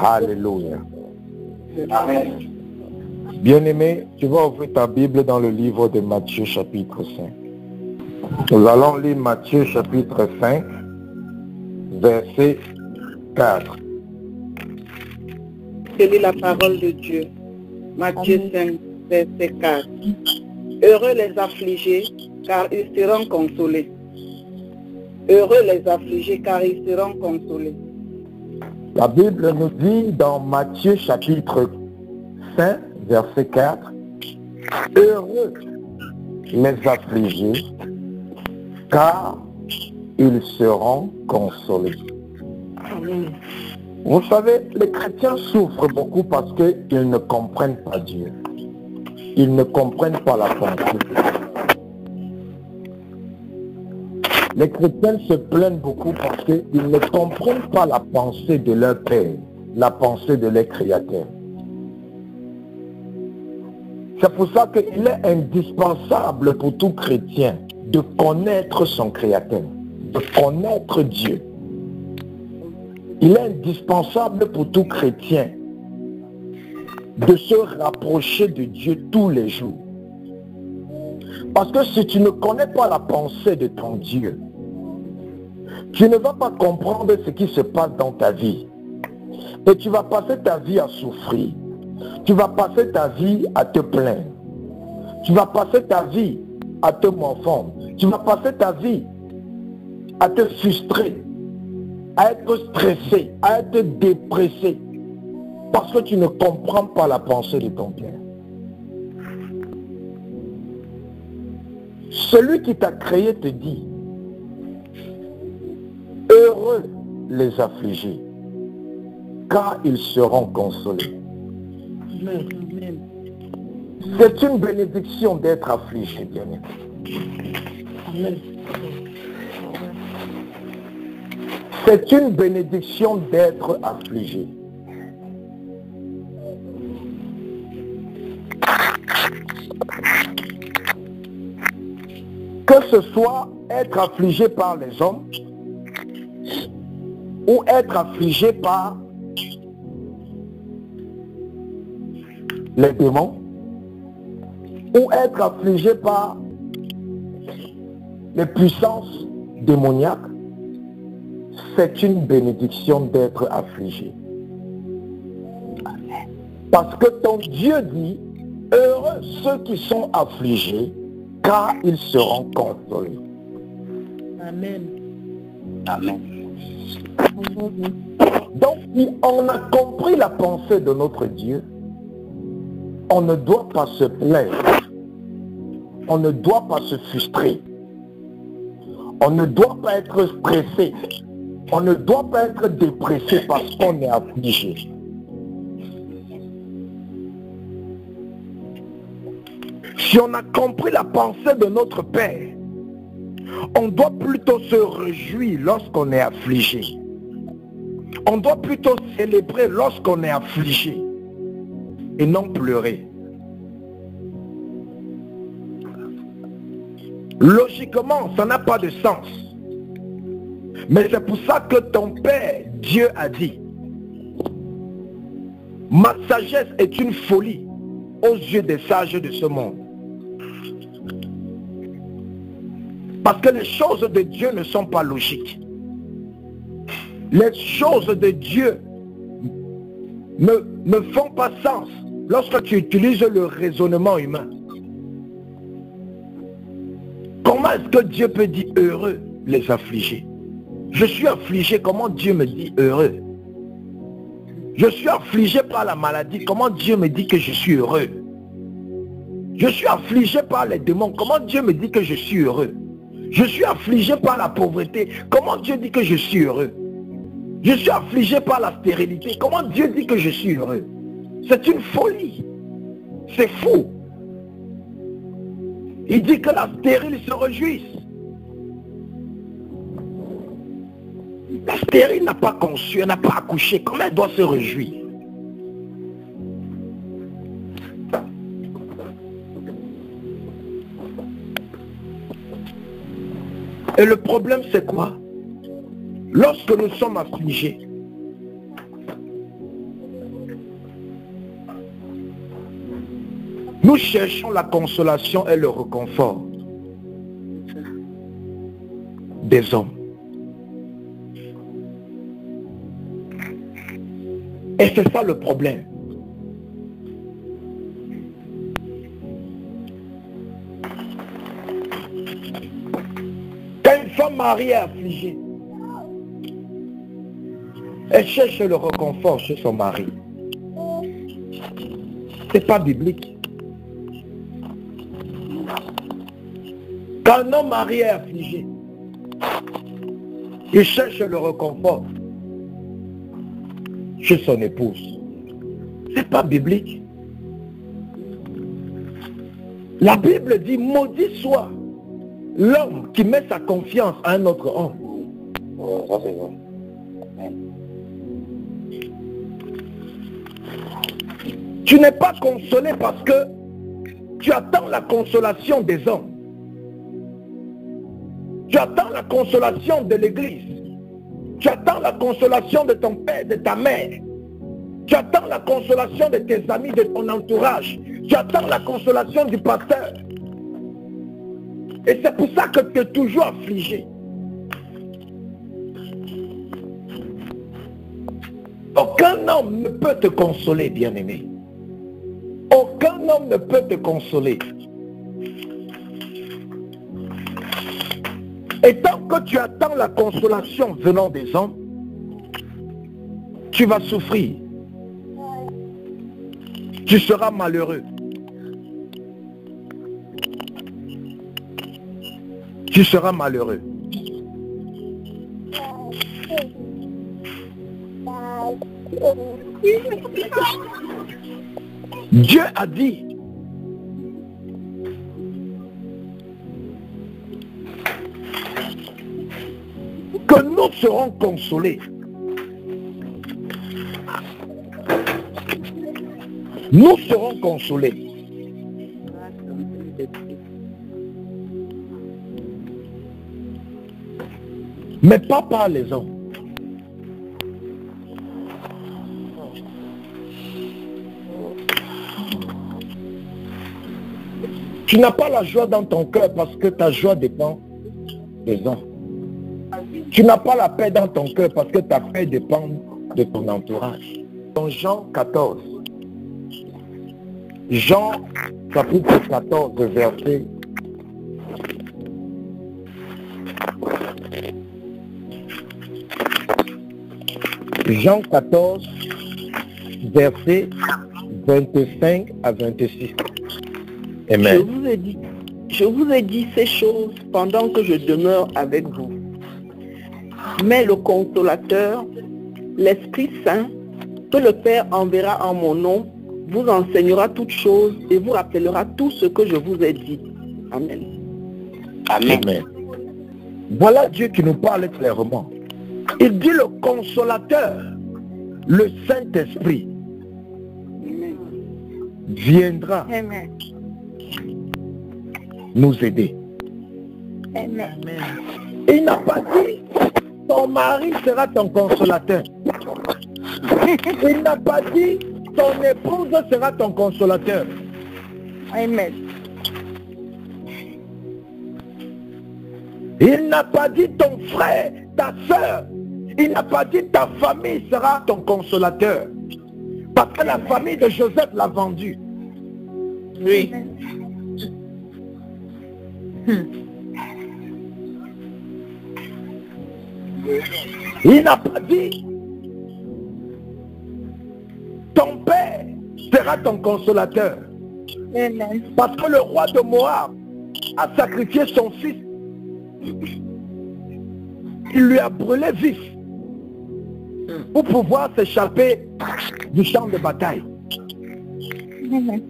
Alléluia. Amen. Bien-aimé, tu vas ouvrir ta Bible dans le livre de Matthieu chapitre 5. Nous allons lire Matthieu chapitre 5, verset 4. Je lis la parole de Dieu. Matthieu 5, verset 4. Heureux les affligés, car ils seront consolés. Heureux les affligés, car ils seront consolés. La Bible nous dit dans Matthieu chapitre 5, verset 4, heureux les affligés, car ils seront consolés. Amen. Vous savez, les chrétiens souffrent beaucoup parce qu'ils ne comprennent pas Dieu. Ils ne comprennent pas la pensée. Les chrétiens se plaignent beaucoup parce qu'ils ne comprennent pas la pensée de leur Père, la pensée de leur Créateur. C'est pour ça qu'il est indispensable pour tout chrétien de connaître son Créateur, de connaître Dieu. Il est indispensable pour tout chrétien de se rapprocher de Dieu tous les jours. Parce que si tu ne connais pas la pensée de ton Dieu, tu ne vas pas comprendre ce qui se passe dans ta vie. Et tu vas passer ta vie à souffrir. Tu vas passer ta vie à te plaindre. Tu vas passer ta vie à te morfondre. Tu vas passer ta vie à te frustrer, à être stressé, à être dépressé. Parce que tu ne comprends pas la pensée de ton Père. Celui qui t'a créé te dit, heureux les affligés, car ils seront consolés. Amen. C'est une bénédiction d'être affligé, bien-aimé. Amen. C'est une bénédiction d'être affligé. Que ce soit être affligé par les hommes ou être affligé par les démons ou être affligé par les puissances démoniaques, c'est une bénédiction d'être affligé. Parce que ton Dieu dit, heureux ceux qui sont affligés, car ils seront consolés. Amen. Amen. Donc, si on a compris la pensée de notre Dieu, on ne doit pas se plaindre. On ne doit pas se frustrer. On ne doit pas être stressé. On ne doit pas être dépressé parce qu'on est affligé. Si on a compris la pensée de notre Père, on doit plutôt se réjouir lorsqu'on est affligé. On doit plutôt célébrer lorsqu'on est affligé et non pleurer. Logiquement, ça n'a pas de sens. Mais c'est pour ça que ton Père, Dieu, a dit, ma sagesse est une folie aux yeux des sages de ce monde. Parce que les choses de Dieu ne sont pas logiques. Les choses de Dieu ne font pas sens lorsque tu utilises le raisonnement humain. Comment est-ce que Dieu peut dire heureux les affligés? Je suis affligé, comment Dieu me dit heureux? Je suis affligé par la maladie, comment Dieu me dit que je suis heureux? Je suis affligé par les démons, comment Dieu me dit que je suis heureux? Je suis affligé par la pauvreté, comment Dieu dit que je suis heureux? Je suis affligé par la stérilité, comment Dieu dit que je suis heureux? C'est une folie. C'est fou. Il dit que la stérile se réjouisse. La stérile n'a pas conçu, elle n'a pas accouché. Comment elle doit se réjouir? Et le problème, c'est quoi? Lorsque nous sommes affligés, Nous cherchons la consolation et le réconfort des hommes. Et c'est ça le problème. Quand une femme mariée est affligée, elle cherche le réconfort chez son mari. C'est pas biblique. Quand un homme marié est affligé, il cherche le réconfort chez son épouse. C'est pas biblique. La Bible dit, maudit soit l'homme qui met sa confiance à un autre homme. Oh, ça c'est vrai. Tu n'es pas consolé parce que tu attends la consolation des hommes. Tu attends la consolation de l'église. Tu attends la consolation de ton père, de ta mère. Tu attends la consolation de tes amis, de ton entourage. Tu attends la consolation du pasteur. Et c'est pour ça que tu es toujours affligé. Aucun homme ne peut te consoler, bien-aimé. Aucun homme ne peut te consoler. Et tant que tu attends la consolation venant des hommes, tu vas souffrir. Tu seras malheureux. Tu seras malheureux. Dieu a dit que nous serons consolés. Nous serons consolés. Mais pas par les hommes. Tu n'as pas la joie dans ton cœur parce que ta joie dépend des hommes. Tu n'as pas la paix dans ton cœur parce que ta paix dépend de ton entourage. Dans Jean 14, Jean chapitre 14, verset 25 à 26. Amen. Je vous ai dit ces choses pendant que je demeure avec vous. Mais le consolateur, l'Esprit Saint, que le Père enverra en mon nom, vous enseignera toutes choses et vous rappellera tout ce que je vous ai dit. Amen. Amen. Amen. Voilà Dieu qui nous parle clairement. Il dit le consolateur, le Saint-Esprit, viendra Amen. nous aider. Amen. Il n'a pas dit ton mari sera ton consolateur. Il n'a pas dit ton épouse sera ton consolateur. Amen. Il n'a pas dit ton frère, ta soeur. Il n'a pas dit ta famille sera ton consolateur. Parce que la famille de Joseph l'a vendu. Oui. Il n'a pas dit ton père sera ton consolateur. Amen. Parce que le roi de Moab a sacrifié son fils. Il lui a brûlé vif pour pouvoir s'échapper du champ de bataille. Amen.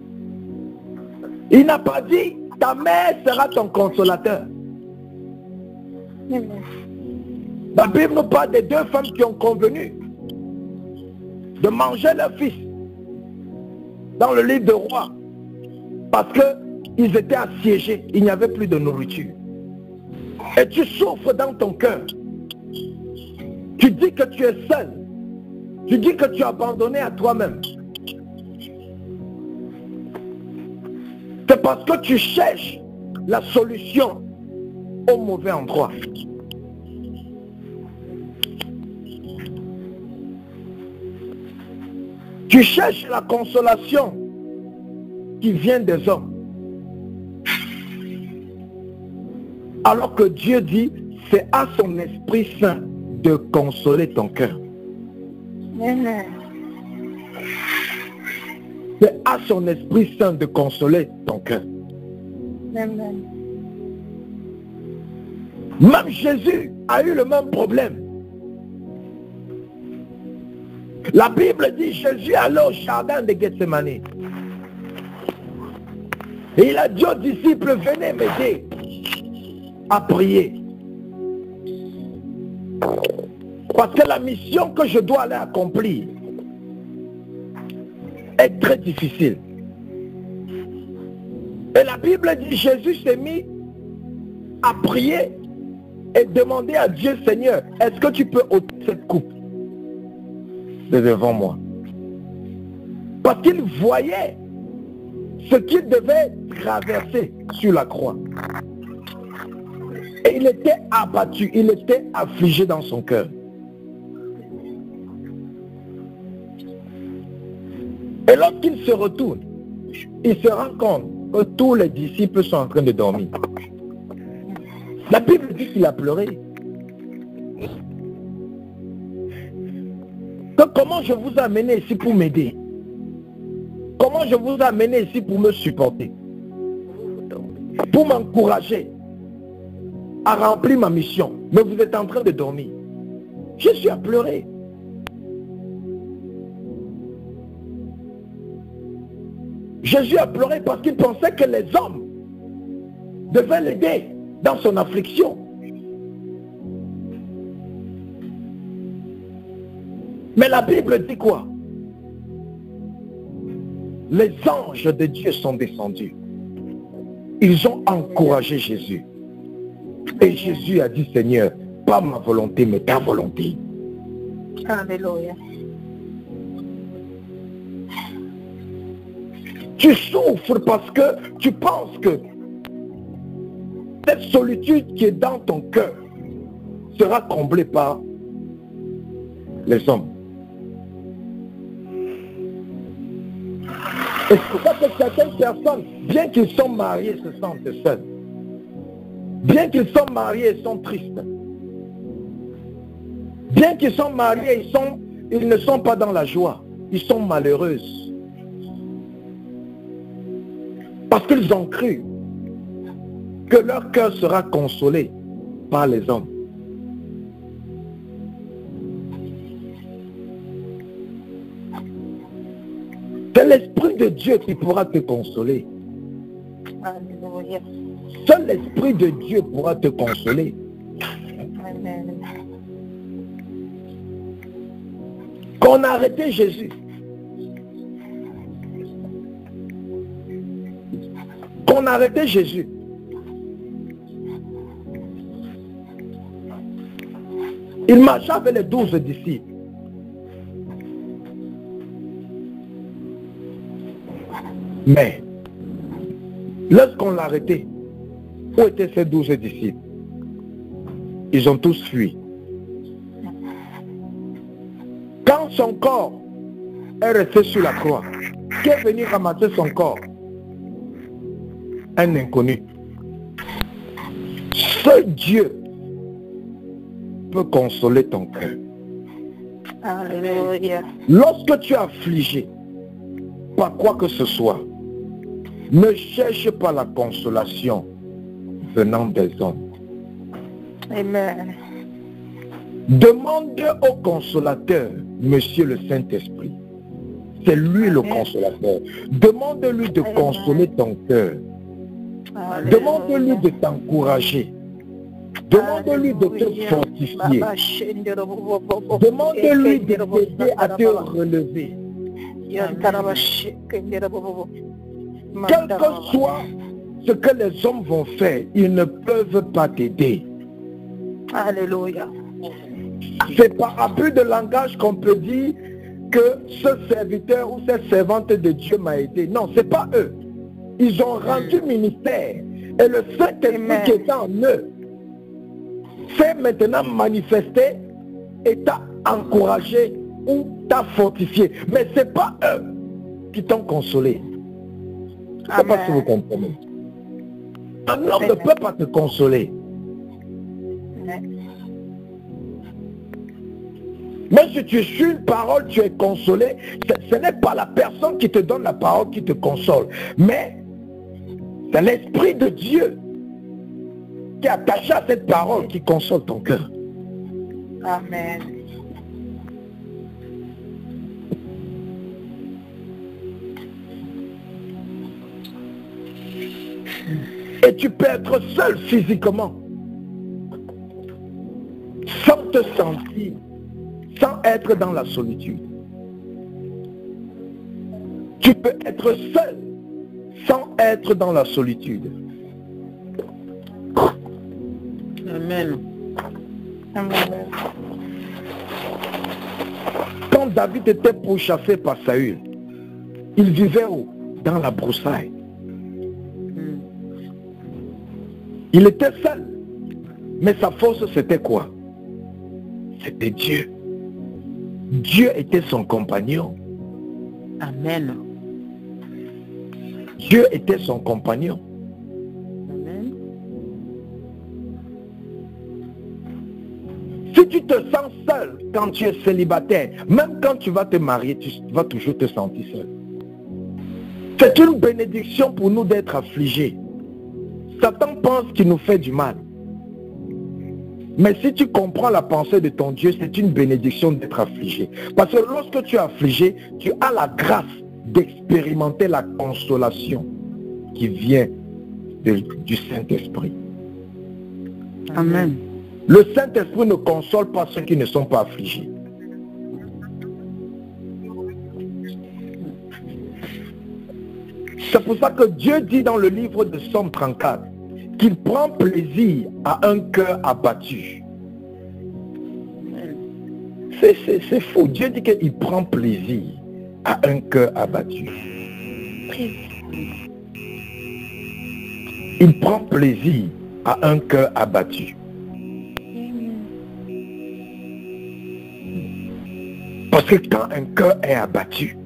Il n'a pas dit ta mère sera ton consolateur. Amen. La Bible nous parle des deux femmes qui ont convenu de manger leur fils dans le livre de Rois parce qu'ils étaient assiégés, il n'y avait plus de nourriture. Et tu souffres dans ton cœur. Tu dis que tu es seul. Tu dis que tu es abandonné à toi-même. parce que tu cherches la solution au mauvais endroit. Tu cherches la consolation qui vient des hommes. Alors que Dieu dit, c'est à son Esprit Saint de consoler ton cœur. Amen. C'est à son Esprit Saint de consoler ton cœur. Amen. Même Jésus a eu le même problème. La Bible dit, Jésus allait au jardin de Gethsemane. Et il a dit aux disciples, venez m'aider à prier. Parce que la mission que je dois aller accomplir est très difficile. Et la Bible dit, Jésus s'est mis à prier et demander à Dieu, Seigneur, est-ce que tu peux ôter cette coupe de devant moi? Parce qu'il voyait ce qu'il devait traverser sur la croix. Et il était abattu, il était affligé dans son cœur. Et lorsqu'il se retourne, il se rend compte que tous les disciples sont en train de dormir. La Bible dit qu'il a pleuré. Que comment je vous ai amené ici pour m'aider? Comment je vous ai amené ici pour me supporter? Pour m'encourager à remplir ma mission. Mais vous êtes en train de dormir. Jésus a pleuré. Jésus a pleuré parce qu'il pensait que les hommes devaient l'aider dans son affliction. Mais la Bible dit quoi? Les anges de Dieu sont descendus. Ils ont encouragé Jésus. Et Jésus a dit, Seigneur, pas ma volonté, mais ta volonté. Alléluia. Tu souffres parce que tu penses que cette solitude qui est dans ton cœur sera comblée par les hommes. Et c'est pour ça que certaines personnes, bien qu'ils sont mariés, se sentent seuls. Bien qu'ils sont mariés, ils sont tristes. Bien qu'ils sont mariés, ils ne sont pas dans la joie. Ils sont malheureux. Parce qu'ils ont cru que leur cœur sera consolé par les hommes. C'est l'Esprit de Dieu qui pourra te consoler. Alléluia. Seul l'Esprit de Dieu pourra te consoler. Amen. Qu'on a arrêté Jésus. Qu'on a arrêté Jésus. Il marchait avec les 12 disciples. Mais, lorsqu'on l'a arrêté, où étaient ces 12 disciples? Ils ont tous fui. Quand son corps est resté sur la croix, qui est venu ramasser son corps? Un inconnu. Seul Dieu peut consoler ton cœur. Alléluia. Lorsque tu es affligé par quoi que ce soit, ne cherche pas la consolation venant des hommes. Amen. Demande au consolateur, Monsieur le Saint-Esprit. C'est lui le consolateur. Demande-lui de consoler ton cœur. Demande-lui de t'encourager. Demande-lui de te fortifier. Demande-lui de t'aider à te relever. Quel que soit ce que les hommes vont faire, ils ne peuvent pas t'aider. Alléluia. C'est par abus de langage qu'on peut dire que ce serviteur ou cette servante de Dieu m'a aidé. Non, ce n'est pas eux. Ils ont rendu ministère. Et le Saint-Esprit qui est en eux s'est maintenant manifesté et t'a encouragé ou t'a fortifié. Mais ce n'est pas eux qui t'ont consolé. Je ne sais pas si vous comprenez. Un homme ne peut pas te consoler. Même si tu suis une parole, tu es consolé. Ce n'est pas la personne qui te donne la parole qui te console. Mais c'est l'Esprit de Dieu qui est attaché à cette parole qui console ton cœur. Amen. Et tu peux être seul physiquement, sans te sentir, sans être dans la solitude. Tu peux être seul, sans être dans la solitude. Amen. Amen. Quand David était pourchassé par Saül, il vivait où? Dans la broussaille. Il était seul. Mais sa force, c'était quoi? C'était Dieu. Dieu était son compagnon. Amen. Dieu était son compagnon. Amen. Si tu te sens seul quand tu es célibataire, même quand tu vas te marier, tu vas toujours te sentir seul. C'est une bénédiction pour nous d'être affligés. Satan pense qu'il nous fait du mal. Mais si tu comprends la pensée de ton Dieu, c'est une bénédiction d'être affligé. Parce que lorsque tu es affligé, tu as la grâce d'expérimenter la consolation qui vient du Saint-Esprit. Amen. Le Saint-Esprit ne console pas ceux qui ne sont pas affligés. C'est pour ça que Dieu dit dans le livre de Somme 34 qu'il prend plaisir à un cœur abattu. C'est faux. Dieu dit qu'il prend plaisir à un cœur abattu. Il prend plaisir à un cœur abattu. Parce que quand un cœur est abattu,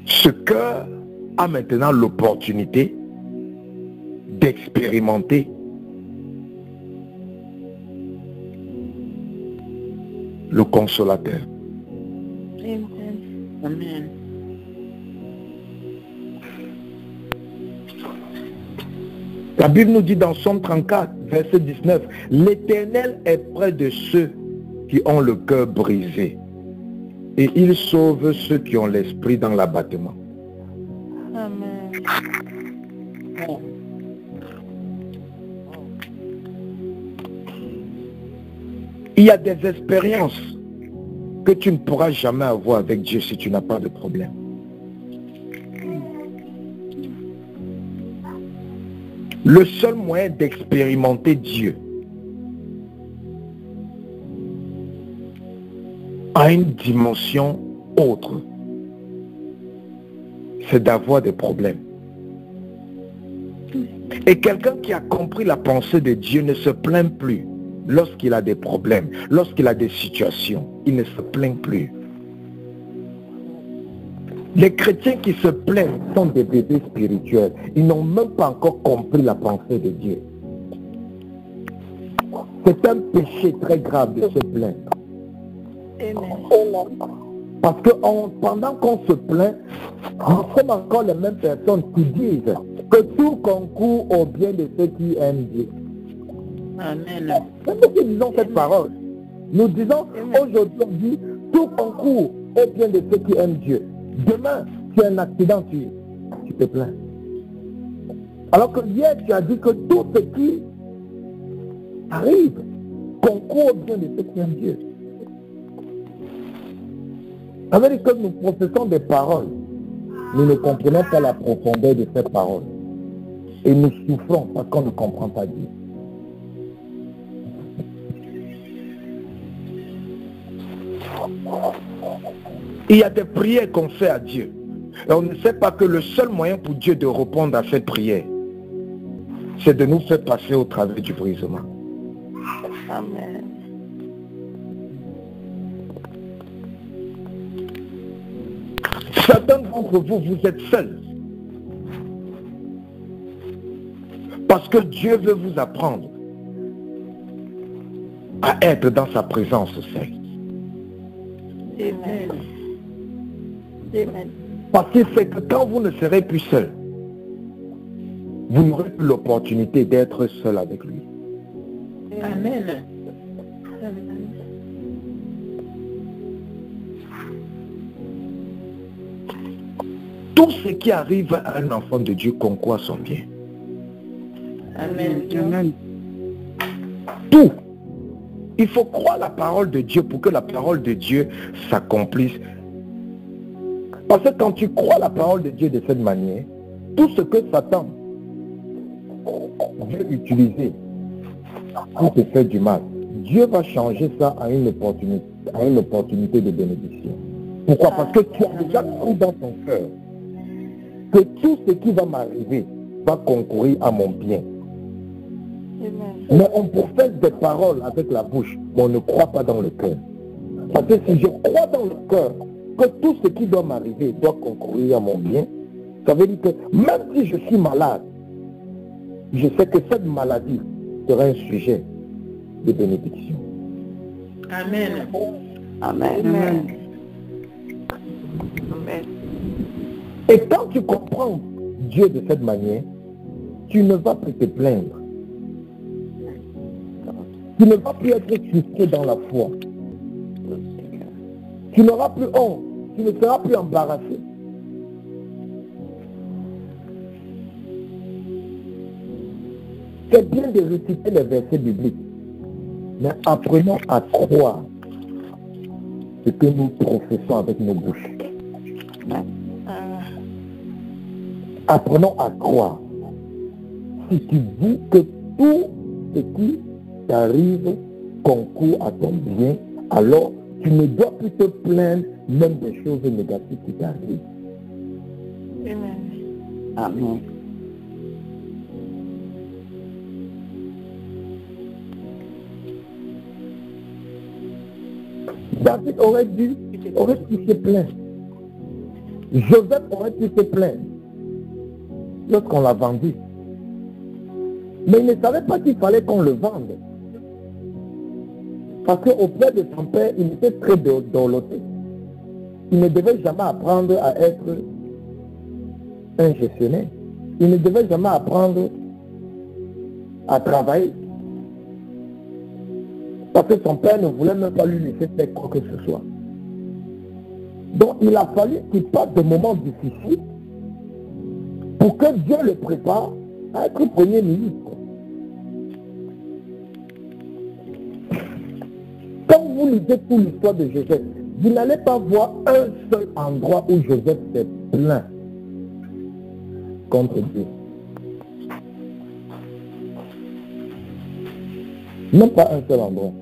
ce cœur a maintenant l'opportunité d'expérimenter le consolateur. Amen. La Bible nous dit dans Somme 34, verset 19, l'Éternel est près de ceux qui ont le cœur brisé et il sauve ceux qui ont l'esprit dans l'abattement. Amen. Il y a des expériences que tu ne pourras jamais avoir avec Dieu si tu n'as pas de problème. Le seul moyen d'expérimenter Dieu à une dimension autre, c'est d'avoir des problèmes. Et quelqu'un qui a compris la pensée de Dieu ne se plaint plus lorsqu'il a des problèmes, lorsqu'il a des situations. Il ne se plaint plus. Les chrétiens qui se plaignent sont des bébés spirituels. Ils n'ont même pas encore compris la pensée de Dieu. C'est un péché très grave de se plaindre. Amen. Parce que pendant qu'on se plaint, nous sommes encore les mêmes personnes qui disent que tout concourt au bien de ceux qui aiment Dieu. Amen. C'est nous qui disons cette parole. Nous disons aujourd'hui, on dit tout concourt au bien de ceux qui aiment Dieu. Demain, tu as un accident, tu te plains. Alors que hier, tu as dit que tout ce qui arrive concourt au bien de ceux qui aiment Dieu. Ça veut dire que nous professons des paroles. Nous ne comprenons pas la profondeur de ces paroles. Et nous souffrons parce qu'on ne comprend pas Dieu. Il y a des prières qu'on fait à Dieu. Et on ne sait pas que le seul moyen pour Dieu de répondre à cette prière, c'est de nous faire passer au travers du brisement. Amen. Certains d'entre vous, vous êtes seuls. Parce que Dieu veut vous apprendre à être dans sa présence seul. Amen. Amen. Parce que c'est que quand vous ne serez plus seul, vous n'aurez plus l'opportunité d'être seul avec lui. Amen. Tout ce qui arrive à un enfant de Dieu concourt à son bien. Amen. Amen. Tout. Il faut croire la parole de Dieu pour que la parole de Dieu s'accomplisse. Parce que quand tu crois la parole de Dieu de cette manière, tout ce que Satan veut utiliser pour te faire du mal, Dieu va changer ça à une opportunité de bénédiction. Pourquoi? Parce que tu as déjà cru dans ton cœur que tout ce qui va m'arriver va concourir à mon bien. Amen. Mais on professe des paroles avec la bouche, mais on ne croit pas dans le cœur. Parce que si je crois dans le cœur que tout ce qui doit m'arriver doit concourir à mon bien, ça veut dire que même si je suis malade, je sais que cette maladie sera un sujet de bénédiction. Amen. Amen. Amen. Amen. Et quand tu comprends Dieu de cette manière, tu ne vas plus te plaindre. Tu ne vas plus être frustré dans la foi. Tu n'auras plus honte. Tu ne seras plus embarrassé. C'est bien de réciter les versets bibliques, mais apprenons à croire ce que nous professons avec nos bouches. Apprenons à croire. Si tu dis que tout ce qui t'arrive concourt à ton bien, alors tu ne dois plus te plaindre même des choses négatives qui t'arrivent. Amen. Amen. David aurait pu se plaindre. Joseph aurait pu se plaindre lorsqu'on l'a vendu. Mais il ne savait pas qu'il fallait qu'on le vende. Parce qu'auprès de son père, il était très dorloté. Il ne devait jamais apprendre à être un gestionnaire. Il ne devait jamais apprendre à travailler. Parce que son père ne voulait même pas lui laisser faire quoi que ce soit. Donc il a fallu qu'il passe des moments difficiles pour que Dieu le prépare à être premier ministre. Quand vous lisez toute l'histoire de Joseph, vous n'allez pas voir un seul endroit où Joseph s'est plaint contre Dieu. Même pas un seul endroit.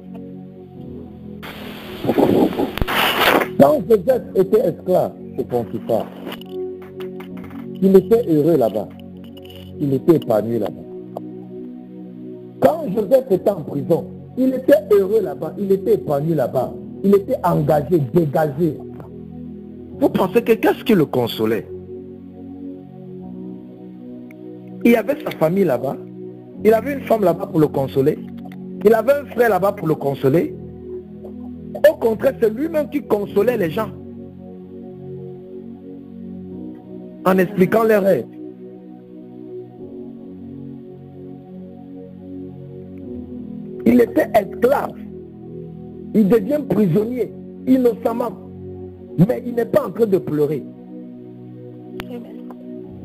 Quand Joseph était esclave chez Potiphar, il était heureux là-bas. Il était épanoui là-bas. Quand Joseph était en prison, il était heureux là-bas. Il était épanoui là-bas. Il était engagé, dégagé. Vous pensez que qu'est-ce qui le consolait? Il avait sa famille là-bas. Il avait une femme là-bas pour le consoler. Il avait un frère là-bas pour le consoler. Au contraire, c'est lui-même qui consolait les gens en expliquant leurs rêves. Il était esclave. Il devient prisonnier innocemment. Mais il n'est pas en train de pleurer.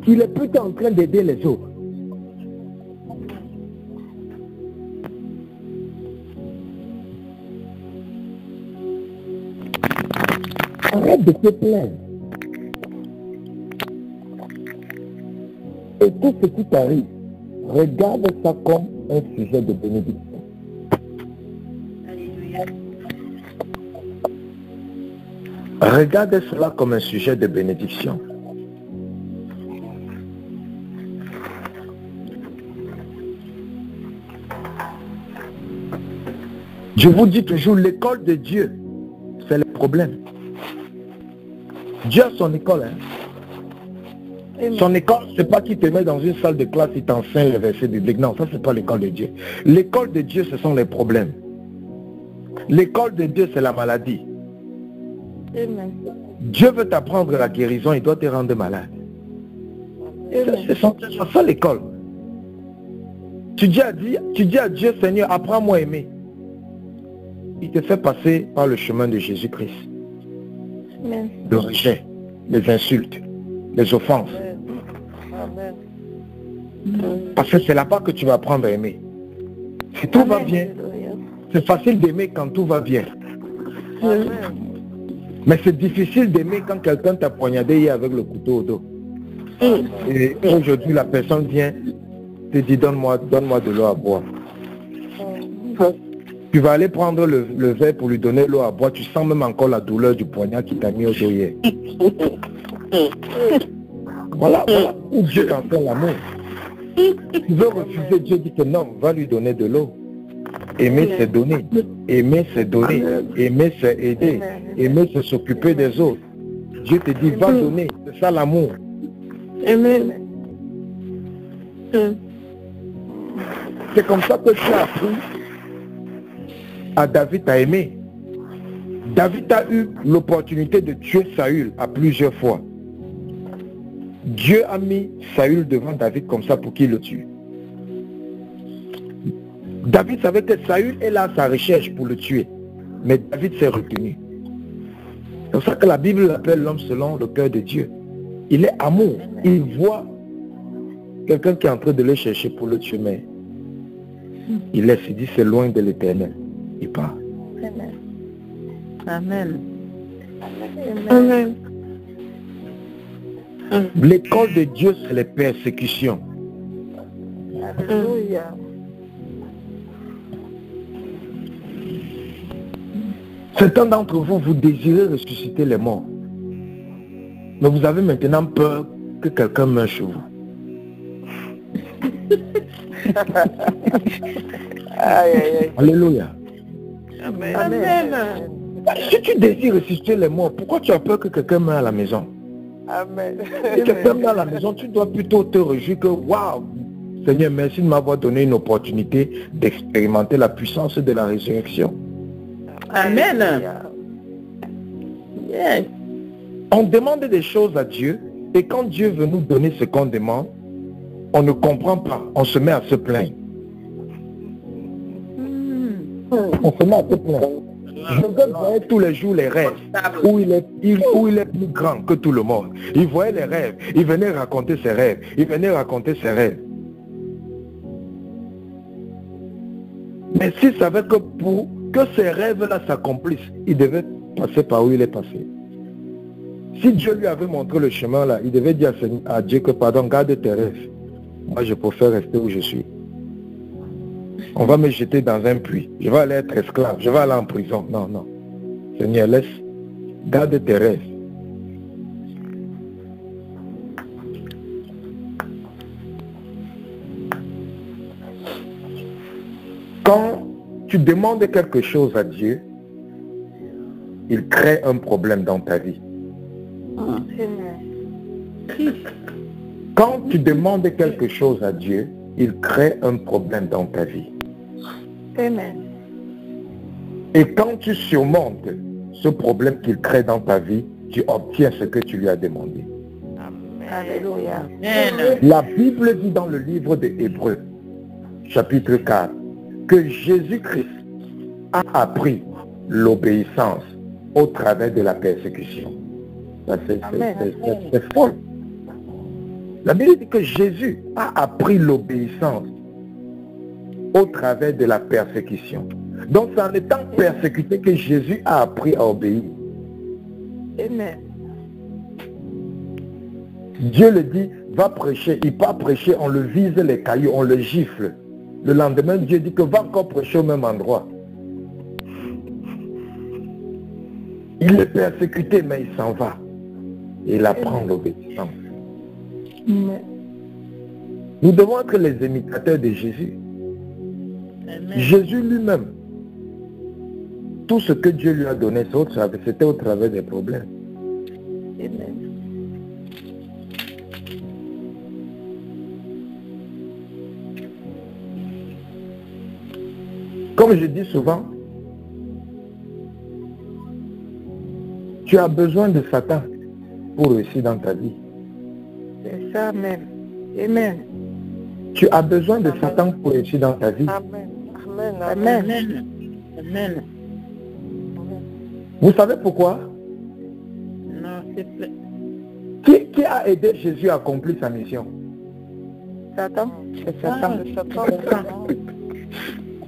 Il est plutôt en train d'aider les autres. Arrête de te plaindre. Et tout ce qui t'arrive, regarde ça comme un sujet de bénédiction. Alléluia. Regardez cela comme un sujet de bénédiction. Je vous dis toujours, l'école de Dieu, c'est le problème. Dieu a son école. Son école, c'est pas qu'il te met dans une salle de classe, il t'enseigne les versets bibliques. Non, ça c'est pas l'école de Dieu. L'école de Dieu, ce sont les problèmes. L'école de Dieu, c'est la maladie. Amen. Dieu veut t'apprendre la guérison, il doit te rendre malade. C'est ça l'école. Tu dis à Dieu, Seigneur, apprends-moi à aimer. Il te fait passer par le chemin de Jésus-Christ. Le rejet, les insultes, les offenses. Amen. Parce que c'est là-bas que tu vas apprendre à aimer. Si tout va bien, c'est facile d'aimer quand tout va bien. Amen. Mais c'est difficile d'aimer quand quelqu'un t'a poignardé hier avec le couteau au dos. Et aujourd'hui, la personne vient, te dit, donne-moi de l'eau à boire. Tu vas aller prendre le verre pour lui donner l'eau à boire, tu sens même encore la douleur du poignard qui t'a mis au dos hier. Voilà où Dieu t'enseigne l'amour. Tu veux refuser, Dieu dit que non, va lui donner de l'eau. Aimer, c'est donner. Aimer, c'est donner. Aimer, c'est aider. Aimer, c'est s'occuper des autres. Dieu te dit, va donner. C'est ça l'amour. Amen. C'est comme ça que tu as appris à David à aimer. David a eu l'opportunité de tuer Saül à plusieurs fois. Dieu a mis Saül devant David comme ça pour qu'il le tue. David savait que Saül est là à sa recherche pour le tuer. Mais David s'est retenu. C'est pour ça que la Bible l'appelle l'homme selon le cœur de Dieu. Il est amour. Il voit quelqu'un qui est en train de le chercher pour le tuer, mais il laisse, il dit c'est loin de l'Éternel. Il part. Amen. Amen. L'école de Dieu, c'est les persécutions. Alléluia. Certains d'entre vous, vous désirez ressusciter les morts. Mais vous avez maintenant peur que quelqu'un meure chez vous. Alléluia. Amen. Si tu désires ressusciter les morts, pourquoi tu as peur que quelqu'un meure à la maison? Amen. Si quelqu'un meurt à la maison, tu dois plutôt te réjouir que waouh, Seigneur, merci de m'avoir donné une opportunité d'expérimenter la puissance de la résurrection. Amen. Yes. On demande des choses à Dieu et quand Dieu veut nous donner ce qu'on demande, on ne comprend pas, on se met à se plaindre. On se met à se plaindre. Je voyais tous les jours les rêves où il est plus grand que tout le monde. Il voyait les rêves, il venait raconter ses rêves, Mais s'il savait que pour que ces rêves-là s'accomplissent, il devait passer par où il est passé. Si Dieu lui avait montré le chemin là, il devait dire à Dieu que pardon, garde tes rêves. Moi je préfère rester où je suis. On va me jeter dans un puits. Je vais aller être esclave. Je vais aller en prison. Non, non. Seigneur, laisse. Garde tes rêves. Quand tu demandes quelque chose à Dieu, il crée un problème dans ta vie. Quand tu demandes quelque chose à Dieu, il crée un problème dans ta vie. Amen. Et quand tu surmontes ce problème qu'il crée dans ta vie, tu obtiens ce que tu lui as demandé. Alléluia. Amen. La Bible dit dans le livre des Hébreux, chapitre 4, que Jésus-Christ a appris l'obéissance au travers de la persécution. C'est faux. La Bible dit que Jésus a appris l'obéissance au travers de la persécution. Donc c'est en étant persécuté que Jésus a appris à obéir. Amen. Dieu le dit, va prêcher. Il part prêcher, on le vise les cailloux, on le gifle. Le lendemain, Dieu dit que va encore prêcher au même endroit. Il est persécuté, mais il s'en va. Il apprend l'obéissance. Amen. Nous devons être les imitateurs de Jésus. Amen. Jésus lui-même, tout ce que Dieu lui a donné, c'était au travers des problèmes. Amen. Comme je dis souvent, tu as besoin de Satan pour réussir dans ta vie. C'est ça même. Amen. Tu as besoin de Satan pour réussir dans ta vie. Amen. Amen. Amen. Amen. Amen. Vous savez pourquoi? Non, c'est plein. Qui a aidé Jésus à accomplir sa mission? Satan. C'est Satan.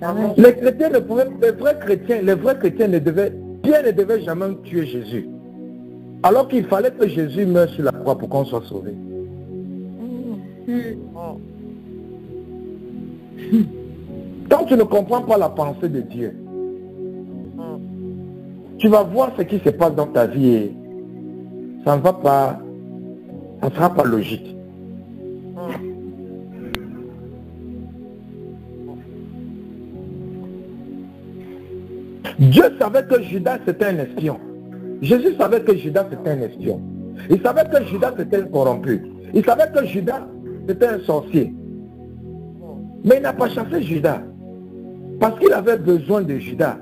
Amen. Les chrétiens ne pouvaient, les vrais chrétiens ne devaient jamais tuer Jésus. Alors qu'il fallait que Jésus meure sur la croix pour qu'on soit sauvé. Quand tu ne comprends pas la pensée de Dieu, tu vas voir ce qui se passe dans ta vie et ça ne va pas, ça ne sera pas logique. Dieu savait que Judas c'était un espion. Jésus savait que Judas était un espion. Il savait que Judas était un corrompu. Il savait que Judas était un sorcier. Mais il n'a pas chassé Judas. Parce qu'il avait besoin de Judas.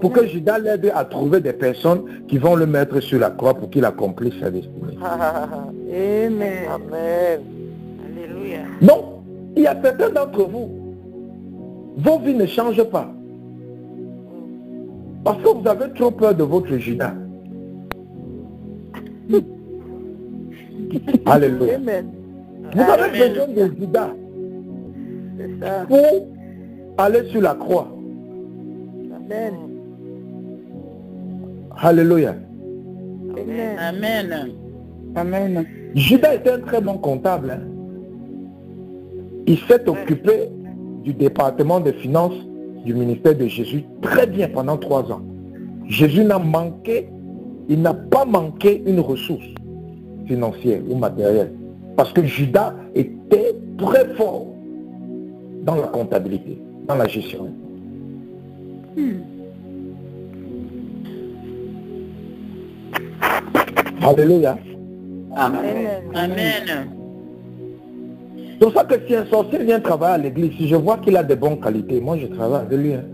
Pour que Judas l'aide à trouver des personnes qui vont le mettre sur la croix pour qu'il accomplisse sa destinée. Amen. Amen. Alléluia. Donc, il y a certains d'entre vous, vos vies ne changent pas. Parce que vous avez trop peur de votre Judas. Alléluia. Amen. Vous avez besoin de Judas C'est ça. pour aller sur la croix. Amen. Alléluia. Amen. Amen. Amen. Judas était un très bon comptable. Hein. Il s'est occupé du département des finances du ministère de Jésus très bien pendant 3 ans. Jésus il n'a pas manqué une ressource financière ou matérielle. Parce que Judas était très fort dans la comptabilité, dans la gestion. Alléluia. Amen. Amen. C'est pour ça que si un sorcier vient travailler à l'église, si je vois qu'il a de bonnes qualités, moi je travaille avec lui. Hein.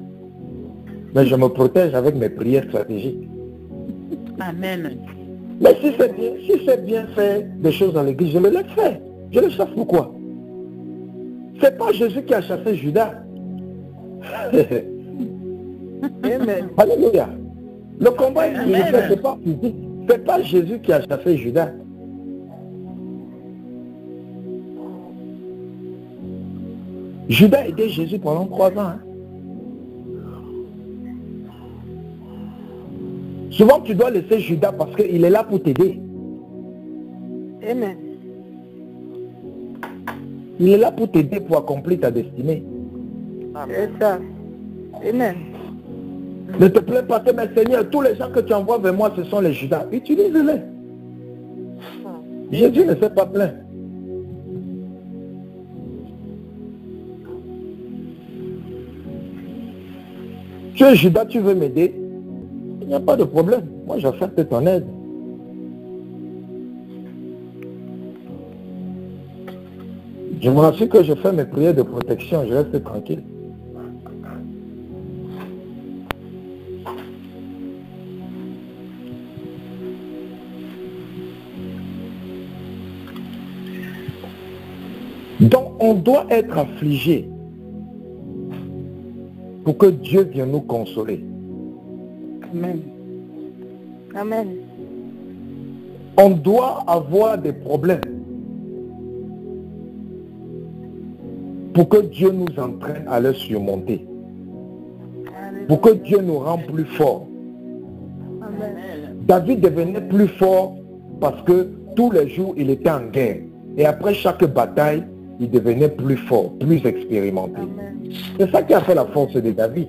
Mais je me protège avec mes prières stratégiques. Amen. Mais si c'est bien fait des choses dans l'église, je le laisse faire. Je le chasse pourquoi? C'est pas Jésus qui a chassé Judas. Amen. Alléluia. Le combat est Amen. spirituel, c'est pas physique. C'est pas Jésus qui a chassé Judas. Judas a aidé Jésus pendant 3 ans. Hein. Souvent, tu dois laisser Judas parce qu'il est là pour t'aider. Amen. Il est là pour t'aider pour accomplir ta destinée. C'est ça. Amen. Ne te plains pas que, mais Seigneur, tous les gens que tu envoies vers moi, ce sont les Judas. Utilise-les. Jésus ne s'est pas plaint. Tu es Judas, tu veux m'aider? Il n'y a pas de problème. Moi, j'accepte ton aide. Je me rassure que je fais mes prières de protection. Je reste tranquille. Donc, on doit être affligé pour que Dieu vienne nous consoler. Amen. Amen. On doit avoir des problèmes pour que Dieu nous entraîne à les surmonter. Pour que Dieu nous rende plus forts. Amen. David devenait plus fort parce que tous les jours il était en guerre. Et après chaque bataille, il devenait plus fort, plus expérimenté. Amen. C'est ça qui a fait la force de David.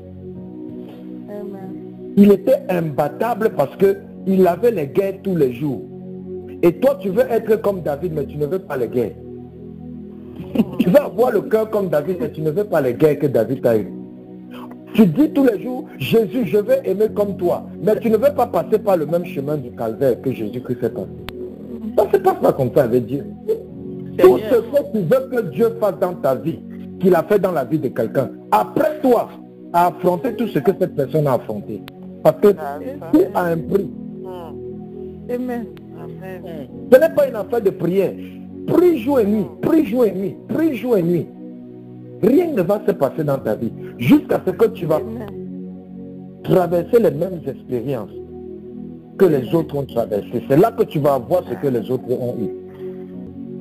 Amen. Il était imbattable parce qu'il avait les guerres tous les jours. Et toi, tu veux être comme David, mais tu ne veux pas les guerres. Tu veux avoir le cœur comme David, mais tu ne veux pas les guerres que David a eues. Tu dis tous les jours, Jésus, je veux aimer comme toi. Mais tu ne veux pas passer par le même chemin du calvaire que Jésus-Christ fait passer. Ça ne se passe pas comme ça avec Dieu. Tout ce que tu veux que Dieu fasse dans ta vie, qu'il a fait dans la vie de quelqu'un, après toi, à affronter tout ce que cette personne a affronté. Parce que tout a un prix. Amen. Ce n'est pas une affaire de prière. Prie jour et nuit, prie jour et nuit, prie jour et nuit. Rien ne va se passer dans ta vie jusqu'à ce que tu vas traverser les mêmes expériences que les autres ont traversées. C'est là que tu vas voir ce que les autres ont eu.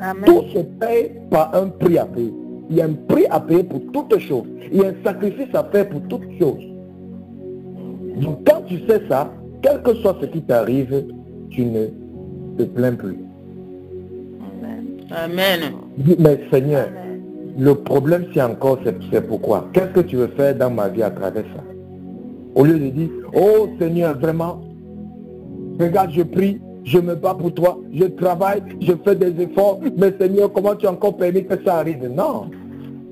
Amen. Tout se paye par un prix à payer. Il y a un prix à payer pour toutes choses. Il y a un sacrifice à faire pour toutes choses. Donc quand tu sais ça, quel que soit ce qui t'arrive, tu ne te plains plus. Amen. Dis, mais Seigneur, le problème c'est encore, c'est pourquoi. Qu'est-ce que tu veux faire dans ma vie à travers ça? Au lieu de dire, oh Seigneur, vraiment, regarde, je prie, je me bats pour toi, je travaille, je fais des efforts, mais Seigneur, comment tu as encore permis que ça arrive? Non,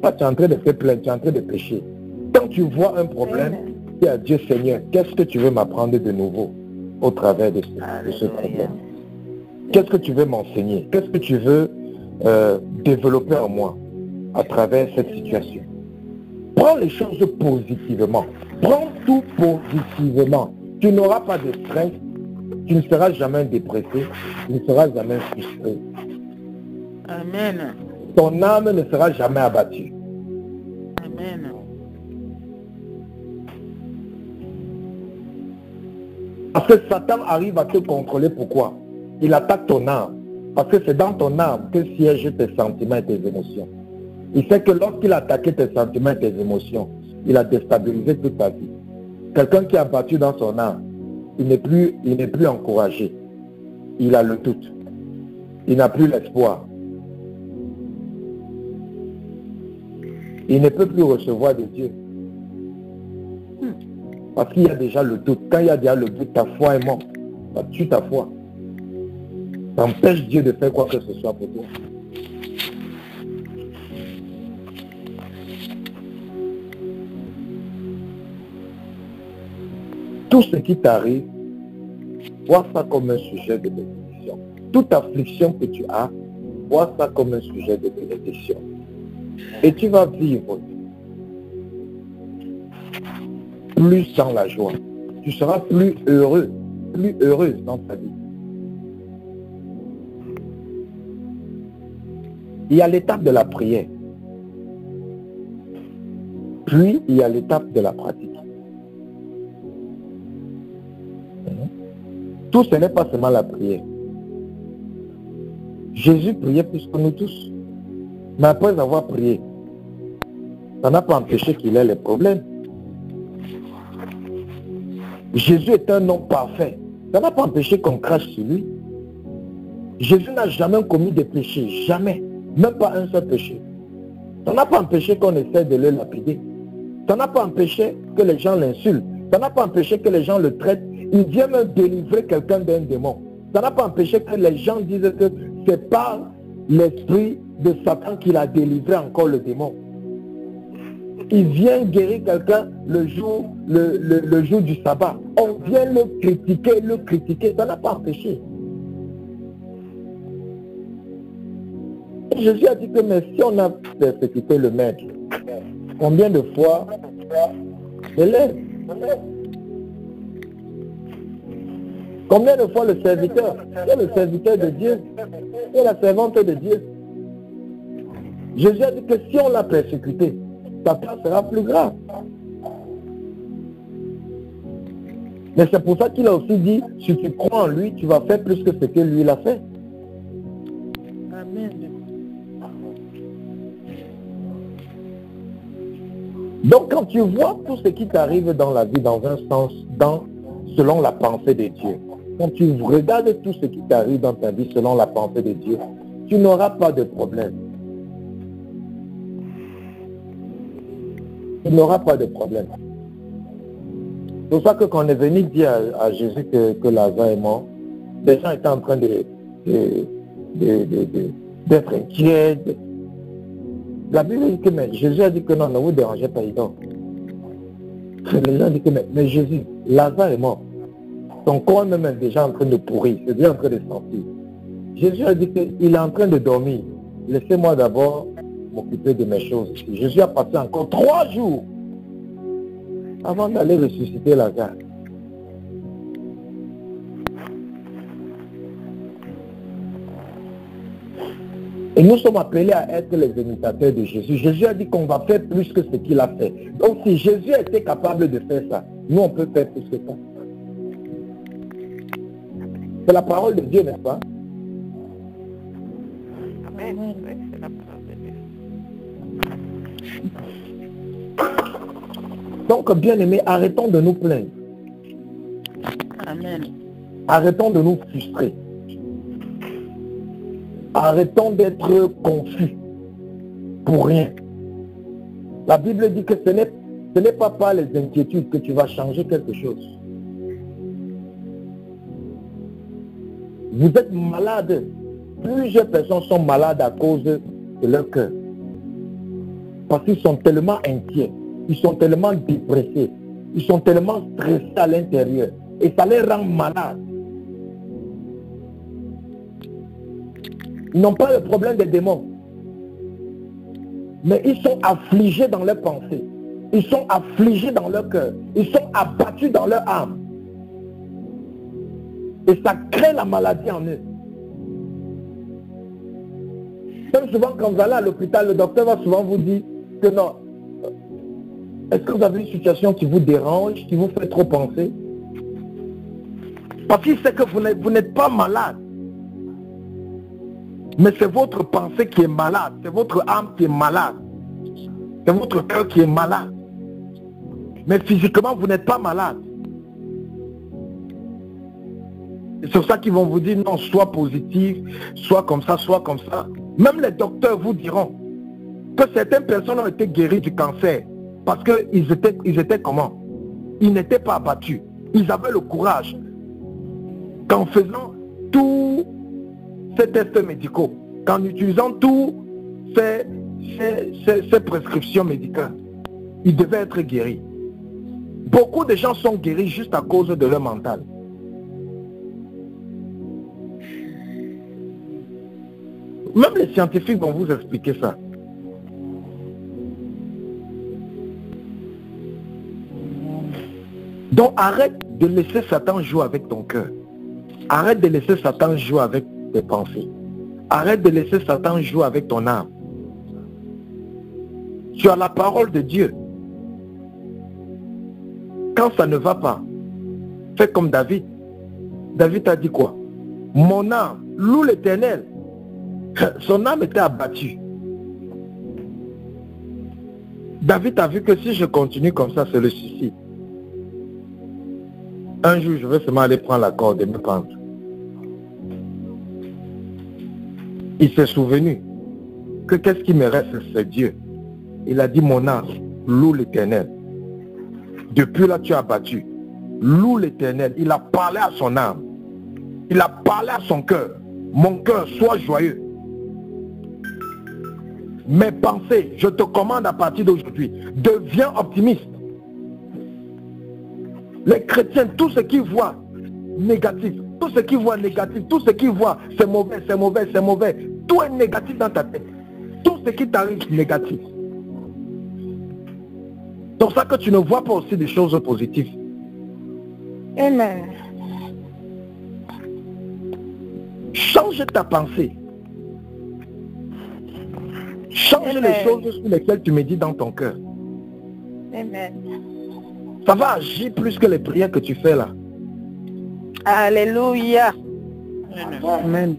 toi tu es en train de te plaindre, tu es en train de pécher. Quand tu vois un problème, dis à Dieu, Seigneur, qu'est-ce que tu veux m'apprendre de nouveau au travers de ce problème? Qu'est-ce que tu veux m'enseigner? Qu'est-ce que tu veux développer en moi à travers cette situation? Prends les choses positivement. Prends tout positivement. Tu n'auras pas de stress. Tu ne seras jamais dépressé. Tu ne seras jamais frustré. Amen. Ton âme ne sera jamais abattue. Amen. Parce que Satan arrive à te contrôler. Pourquoi? Il attaque ton âme. Parce que c'est dans ton âme que siègent tes sentiments et tes émotions. Il sait que lorsqu'il a attaqué tes sentiments et tes émotions, il a déstabilisé toute ta vie. Quelqu'un qui a battu dans son âme, il n'est plus encouragé. Il a le doute. Il n'a plus l'espoir. Il ne peut plus recevoir de Dieu. Parce qu'il y a déjà le doute. Quand il y a déjà le doute, ta foi est morte. Ça tue ta foi. Ça empêche Dieu de faire quoi que ce soit pour toi. Tout ce qui t'arrive, vois ça comme un sujet de bénédiction. Toute affliction que tu as, vois ça comme un sujet de bénédiction. Et tu vas vivre plus dans la joie. Tu seras plus heureux, plus heureuse dans ta vie. Il y a l'étape de la prière. Puis, il y a l'étape de la pratique. Tout ce n'est pas seulement la prière. Jésus priait plus que nous tous. Mais après avoir prié, ça n'a pas empêché qu'il ait les problèmes. Jésus est un homme parfait. Ça n'a pas empêché qu'on crache sur lui. Jésus n'a jamais commis de péché. Jamais. Même pas un seul péché. Ça n'a pas empêché qu'on essaie de le lapider. Ça n'a pas empêché que les gens l'insultent. Ça n'a pas empêché que les gens le traitent. Il vient même délivrer quelqu'un d'un démon. Ça n'a pas empêché que les gens disent que c'est par l'esprit de Satan qu'il a délivré encore le démon. Il vient guérir quelqu'un le jour du sabbat. On vient le critiquer. Ça n'a pas empêché. Jésus a dit que mais si on a persécuté le maître, combien de fois l'élève? Combien de fois le serviteur? C'est le serviteur de Dieu. C'est la servante de Dieu. Jésus a dit que si on l'a persécuté, sa part sera plus grave. Mais c'est pour ça qu'il a aussi dit, si tu crois en lui, tu vas faire plus que ce que lui il a fait. Amen. Donc quand tu vois tout ce qui t'arrive dans la vie dans un sens, selon la pensée de Dieu, quand tu regardes tout ce qui t'arrive dans ta vie selon la pensée de Dieu, tu n'auras pas de problème. Tu n'auras pas de problème. C'est pour ça que quand on est venu dire à Jésus que Lazare est mort, les gens étaient en train d'être inquiets. La Bible dit que mais Jésus a dit que non, ne vous dérangez pas, il dort. Les gens disent que mais Jésus, Lazare est mort. Son corps même est déjà en train de pourrir, c'est déjà en train de sortir. Jésus a dit qu'il est en train de dormir. Laissez-moi d'abord m'occuper de mes choses. Jésus a passé encore 3 jours avant d'aller ressusciter Lazare. Et nous sommes appelés à être les imitateurs de Jésus. Jésus a dit qu'on va faire plus que ce qu'il a fait. Donc si Jésus était capable de faire ça, nous on peut faire plus que ça. C'est la parole de Dieu, n'est-ce pas? Amen. Oui, c'est la parole de Dieu. Donc, bien-aimés, arrêtons de nous plaindre. Amen. Arrêtons de nous frustrer. Arrêtons d'être confus pour rien. La Bible dit que ce n'est pas par les inquiétudes que tu vas changer quelque chose. Vous êtes malade. Plusieurs personnes sont malades à cause de leur cœur. Parce qu'ils sont tellement inquiets. Ils sont tellement dépressés. Ils sont tellement stressés à l'intérieur. Et ça les rend malades. Ils n'ont pas le problème des démons. Mais ils sont affligés dans leurs pensées. Ils sont affligés dans leur cœur. Ils sont abattus dans leur âme. Et ça crée la maladie en eux. Comme souvent quand vous allez à l'hôpital, le docteur va souvent vous dire que non. Est-ce que vous avez une situation qui vous dérange, qui vous fait trop penser? Parce qu'il sait que vous n'êtes pas malade. Mais c'est votre pensée qui est malade. C'est votre âme qui est malade. C'est votre cœur qui est malade. Mais physiquement, vous n'êtes pas malade. C'est sur ça qu'ils vont vous dire non, sois positif, sois comme ça, sois comme ça. Même les docteurs vous diront que certaines personnes ont été guéries du cancer parce qu'ils étaient comment? Ils n'étaient pas abattus. Ils avaient le courage qu'en faisant tous ces tests médicaux, qu'en utilisant tous ces prescriptions médicales, ils devaient être guéris. Beaucoup de gens sont guéris juste à cause de leur mental. Même les scientifiques vont vous expliquer ça. Donc arrête de laisser Satan jouer avec ton cœur. Arrête de laisser Satan jouer avec tes pensées. Arrête de laisser Satan jouer avec ton âme. Tu as la parole de Dieu. Quand ça ne va pas, fais comme David. David a dit quoi? Mon âme loue l'Éternel. Son âme était abattue. David a vu que si je continue comme ça, c'est le suicide. Un jour, je vais seulement aller prendre la corde et me pendre. Il s'est souvenu que qu'est-ce qui me reste, c'est Dieu. Il a dit, mon âme, loue l'Éternel. Depuis là, tu as abattu. Loue l'Éternel. Il a parlé à son âme. Il a parlé à son cœur. Mon cœur, sois joyeux. Mes pensées, je te commande à partir d'aujourd'hui, deviens optimiste. Les chrétiens, tout ce qu'ils voient négatif, tout ce qu'ils voient négatif, tout ce qu'ils voient, c'est mauvais, c'est mauvais, c'est mauvais. Tout est négatif dans ta tête. Tout ce qui t'arrive négatif. C'est pour ça que tu ne vois pas aussi des choses positives. Amen. Change ta pensée. Change Amen. les choses sur lesquelles tu médites dans ton cœur. Amen. Ça va agir plus que les prières que tu fais là. Alléluia. Amen.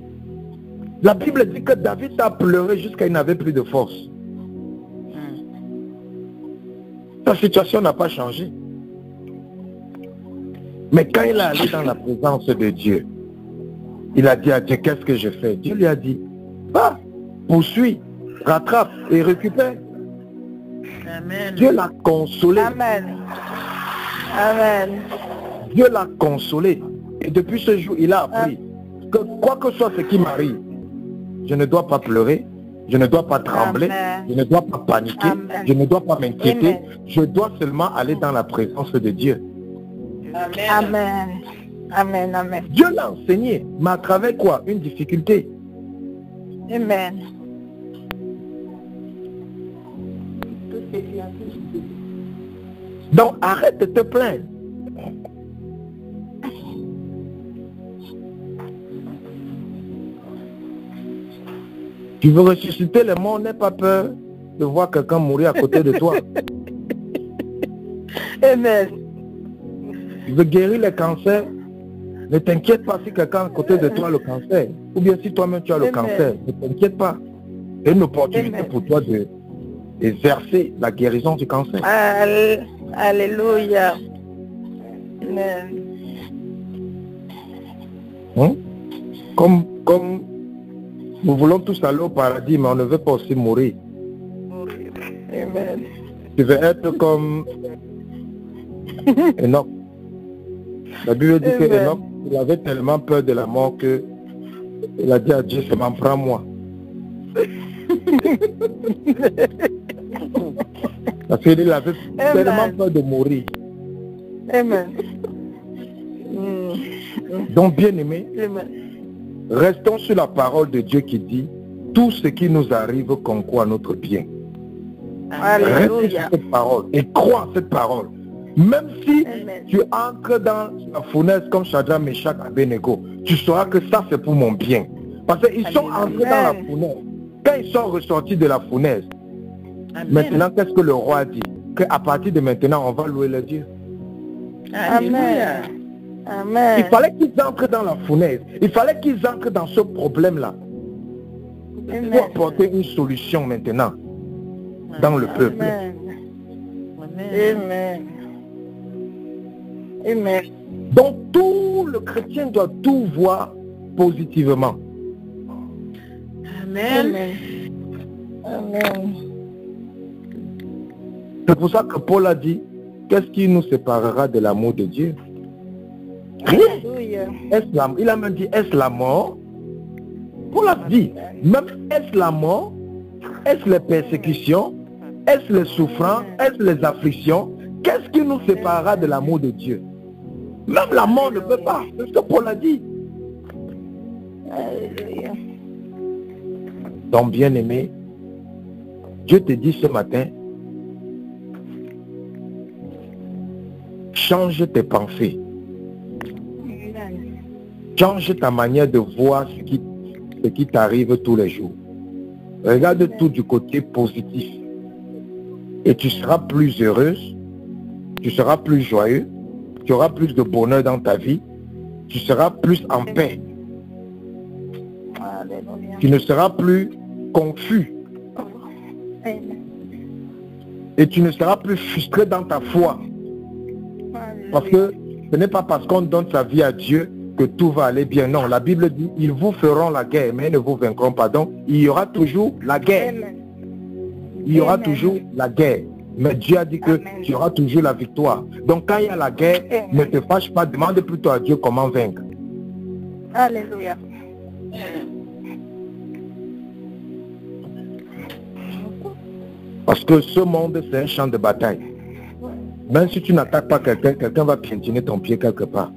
La Bible dit que David a pleuré jusqu'à il n'avait plus de force. Sa situation n'a pas changé. Mais quand il est allé dans la présence de Dieu, il a dit à Dieu, qu'est-ce que je fais? Dieu lui a dit, va, poursuis, rattrape et récupère. Amen. Dieu l'a consolé. Amen. Amen. Dieu l'a consolé. Et depuis ce jour, il a appris que quoi que soit ce qui m'arrive, je ne dois pas pleurer, je ne dois pas trembler, Amen. je ne dois pas paniquer, Amen. je ne dois pas m'inquiéter, Amen. je dois seulement aller dans la présence de Dieu. Amen. Amen. Amen. Dieu l'a enseigné, mais à travers quoi? Une difficulté. Amen. Donc arrête de te plaindre. Tu veux ressusciter les morts, n'aie pas peur de voir quelqu'un mourir à côté de toi. Amen. Tu veux guérir les cancers, ne t'inquiète pas si quelqu'un à côté de toi a le cancer. Ou bien si toi-même tu as le Amen. cancer, ne t'inquiète pas. C'est une opportunité Amen. pour toi d'exercer la guérison du cancer. Alléluia. Amen. Hein? Comme nous voulons tous aller au paradis, mais on ne veut pas aussi mourir. Amen. Tu veux être comme Enoch. La Bible dit que Amen. Enoch, il avait tellement peur de la mort que il a dit à Dieu, seulement prends-moi. Parce qu'il avait tellement peur de mourir. Amen. Donc, bien aimé, Amen. restons sur la parole de Dieu qui dit, tout ce qui nous arrive concourt à notre bien. Reste Alléluia. sur cette parole et crois en cette parole. Même si Amen. tu entres dans la fournaise comme Shadrach, Meshach, Abednego, tu sauras que ça c'est pour mon bien. Parce qu'ils sont entrés dans la fournaise. Quand ils sont ressortis de la fournaise, maintenant qu'est-ce que le roi dit? Qu'à partir de maintenant, on va louer le Dieu. Amen. Amen. Il fallait qu'ils entrent dans la fournaise. Il fallait qu'ils entrent dans ce problème-là. Amen. Pour apporter une solution maintenant dans le peuple. Amen. Amen. Amen. Donc tout le chrétien doit tout voir positivement. Amen. Amen. C'est pour ça que Paul a dit, qu'est-ce qui nous séparera de l'amour de Dieu? Rien. Alléluia. Il a même dit, est-ce la mort? Paul a dit, même est-ce la mort? Est-ce les persécutions? Est-ce les souffrances? Est-ce les afflictions? Qu'est-ce qui nous séparera de l'amour de Dieu? Même la mort ne peut pas. C'est ce que Paul a dit. Alléluia. Donc, bien aimé, Dieu te dit ce matin, change tes pensées. Change ta manière de voir ce qui t'arrive tous les jours. Regarde tout du côté positif. Et tu seras plus heureuse, tu seras plus joyeux, tu auras plus de bonheur dans ta vie, tu seras plus en paix. Alléluia. Tu ne seras plus confus Amen. et tu ne seras plus frustré dans ta foi. Parce que ce n'est pas parce qu'on donne sa vie à Dieu que tout va aller bien. Non, la Bible dit, ils vous feront la guerre, mais ils ne vous vaincront pas. Donc, il y aura toujours la guerre. Amen. Il y aura Amen. toujours la guerre. Mais Dieu a dit que Amen. tu auras toujours la victoire. Donc, quand il y a la guerre, Amen. ne te fâche pas, demande plutôt à Dieu comment vaincre. Alléluia. Parce que ce monde, c'est un champ de bataille. Même si tu n'attaques pas quelqu'un, quelqu'un va piétiner ton pied quelque part.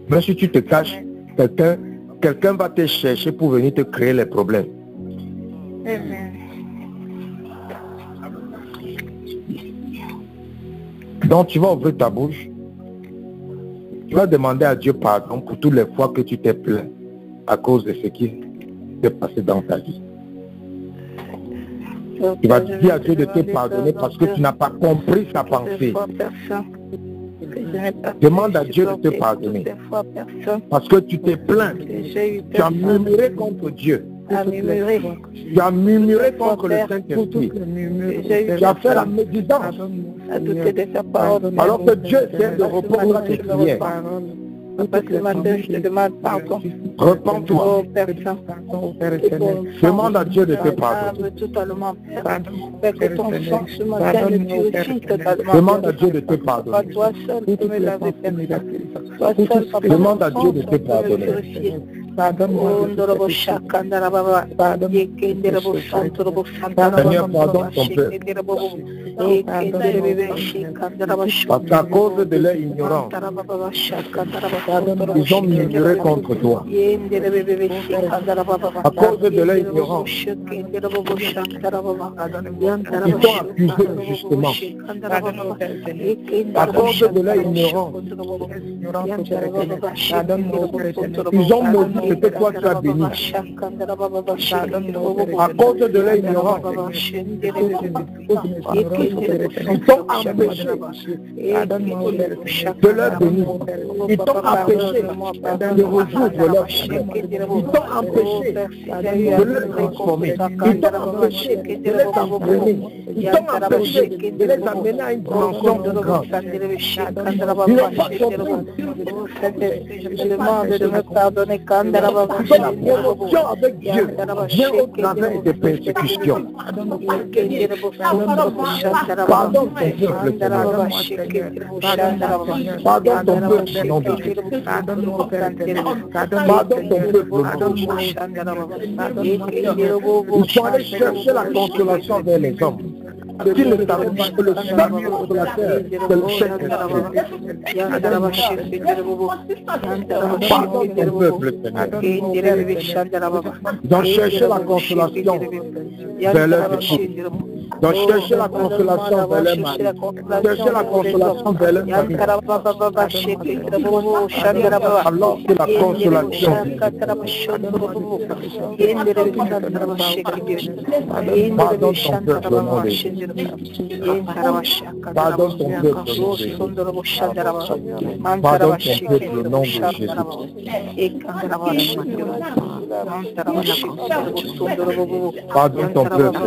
Même si tu te caches, quelqu'un va te chercher pour venir te créer les problèmes. Amen. Donc tu vas ouvrir ta bouche. Tu vas demander à Dieu pardon pour toutes les fois que tu t'es plaint à cause de ce qui s'est passé dans ta vie. Tu vas dire à Dieu de te pardonner parce que tu n'as pas compris sa pensée. Demande à Dieu de te pardonner. Parce que tu t'es plaint. Tu as murmuré contre Dieu. Tu as murmuré contre le Saint-Esprit. Tu as fait la médisance. Alors que Dieu essaie de répondre à tes prières. Papa, ce matin, je te demande pardon. Repends-toi. Oh Père Saint, Demande à Dieu de te pardonner. Totalement, Père. Père, que ton sang ce matin me purifie totalement. Demande à Dieu de te pardonner. Toi seul peux me laver, Père Saint. Toi seul, Papa, Demande à ton Dieu de sang te peut me pardonner. purifier. Seigneur, pardonne ton peuple. Parce qu'à cause de leur ignorance, ils ont murmuré contre toi. À cause de leur ignorance, ils t'ont accusé injustement. À cause de leur ignorance, ils ont maudit ce que toi tu as béni. À cause de leur ignorance, ils t'ont empêché de leur bénir. Ils t'ont empêché de résoudre leur problème. Ils t'ont empêché de les transformer. Ils t'ont empêché de les entraîner. Ils t'ont empêché de les amener à une dimension plus grande. Ils n'ont pas compris. Je demande de me pardonner quand La promotion avec Dieu vient au travers des persécutions. Pardonne ton peuple, Seigneur. Pardonne ton peuple, nom de Jésus. Pardonne ton peuple, nom de Jésus. Ils sont allés chercher la consolation vers les hommes. Qui ne savait pas que le seul consolateur, c'est le Saint-Esprit. Pardonne ton peuple, Seigneur. Ils ont cherché la consolation vers leurs époux. Ils ont cherché la consolation vers leur mari. Chercher la consolation vers leur famille. Alors que la consolation pardonne ton peuple, nom de Jésus. Pardonne ton peuple, nom de Jésus. Pardonne ton peuple, nom de Jésus. Pardonne ton peuple,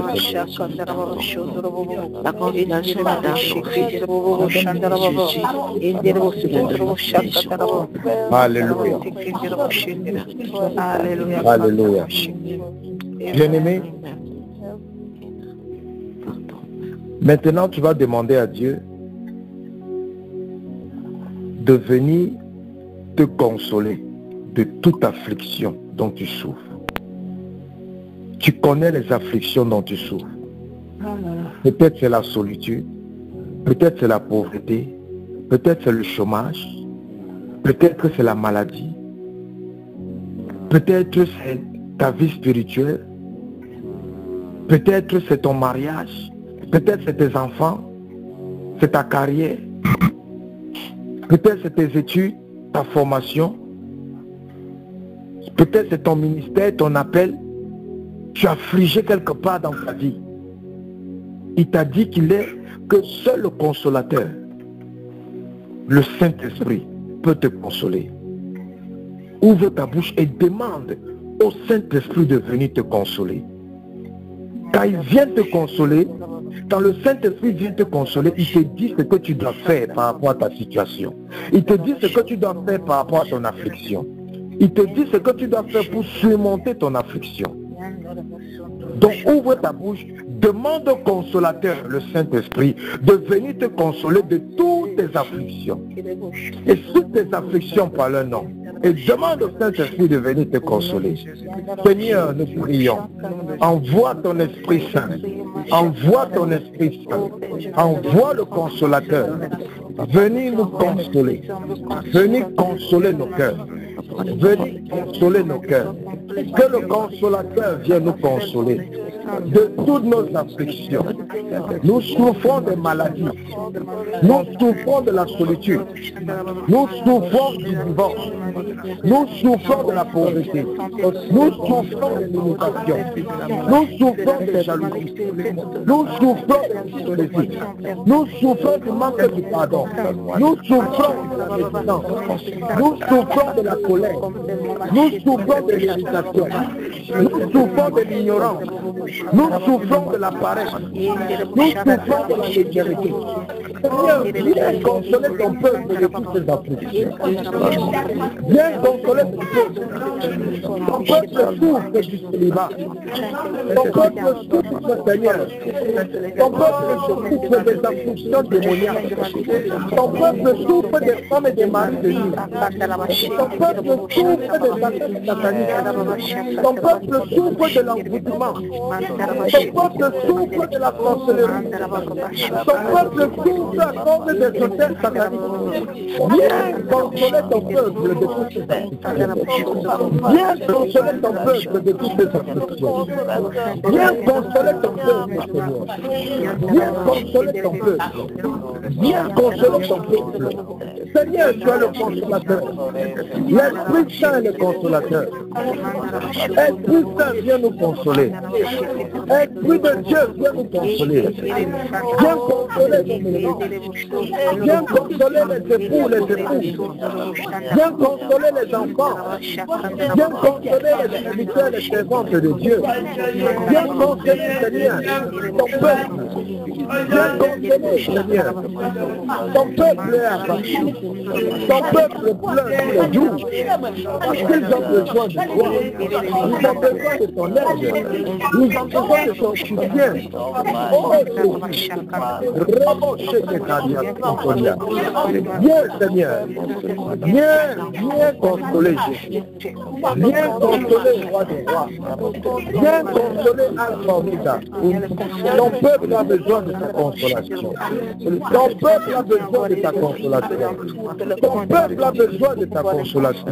Alléluia. Alléluia. Bien-aimé, maintenant tu vas demander à Dieu de venir te consoler de toute affliction dont tu souffres. Tu connais les afflictions dont tu souffres. Peut-être c'est la solitude, peut-être c'est la pauvreté, peut-être c'est le chômage, peut-être c'est la maladie, peut-être c'est ta vie spirituelle, peut-être c'est ton mariage, peut-être c'est tes enfants, c'est ta carrière, peut-être c'est tes études, ta formation, peut-être c'est ton ministère, ton appel. Tu es affligé quelque part dans ta vie. Il t'a dit qu'il est que seul le consolateur, le Saint-Esprit, peut te consoler. Ouvre ta bouche et demande au Saint-Esprit de venir te consoler. Quand il vient te consoler, quand le Saint-Esprit vient te consoler, il te dit ce que tu dois faire par rapport à ta situation. Il te dit ce que tu dois faire par rapport à ton affliction. Il te dit ce que tu dois faire pour surmonter ton affliction. Donc ouvre ta bouche, demande au consolateur, le Saint-Esprit, de venir te consoler de toutes tes afflictions. Et toutes tes afflictions par leur nom. Et demande au Saint-Esprit de venir te consoler. Seigneur, nous prions. Envoie ton Esprit Saint. Envoie ton Esprit Saint. Envoie le consolateur. Venez nous consoler. Venez consoler nos cœurs. Venez consoler nos cœurs. Que le consolateur vienne nous consoler de toutes nos afflictions. Nous souffrons des maladies. Nous souffrons de la solitude. Nous souffrons du divorce. Nous souffrons de la pauvreté. Nous souffrons de l'imitation. Nous souffrons de jalousie. Nous souffrons de l'hypocrisie. Nous souffrons du manque du pardon. Nous souffrons de la résistance. Nous souffrons de la colère. Nous souffrons de l'irritation. Nous souffrons de l'ignorance. Nous souffrons de la paresse. Nous souffrons de la légèreté. Seigneur, viens consoler ton peuple de toutes ces afflictions. Viens consoler ton peuple. Ton peuple souffre du célibat. Ton peuple souffre, Seigneur. Ton peuple souffre des afflictions démoniaques. Ton peuple souffre des femmes et des maris de nuit. Ton peuple souffre des attaques sataniques. Ton peuple souffre de l'envoûtement. Ton peuple souffre de la sorcellerie. Ton peuple souffre à cause des hôtels sataniques. Viens consoler ton peuple de toutes ces afflictions. Viens consoler ton peuple de toutes ces afflictions. Viens consoler ton peuple, Seigneur. Viens consoler ton peuple. Viens consoler ton peuple. Seigneur, tu es le consolateur. L'Esprit Saint est le consolateur. Esprit Saint, viens nous consoler. Esprit de Dieu, viens nous consoler. Viens consoler nos ennemis. Viens consoler les époux, les épouses. Viens consoler les enfants. Viens consoler les serviteurs, les servantes de Dieu. Viens consoler, Seigneur, ton peuple. Viens consoler, Seigneur. Ton peuple est abattu. Ton peuple pleure tous les jours. Parce qu'ils ont besoin de toi. Ils ont besoin de ton aide. Ils ont besoin de ton soutien. Viens, Seigneur. Viens consoler Jésus. Viens consoler le roi des rois. Viens consoler Alpha Omega. Ton peuple a besoin de ta consolation. Ton peuple a besoin de ta consolation. Ton peuple a besoin de ta consolation.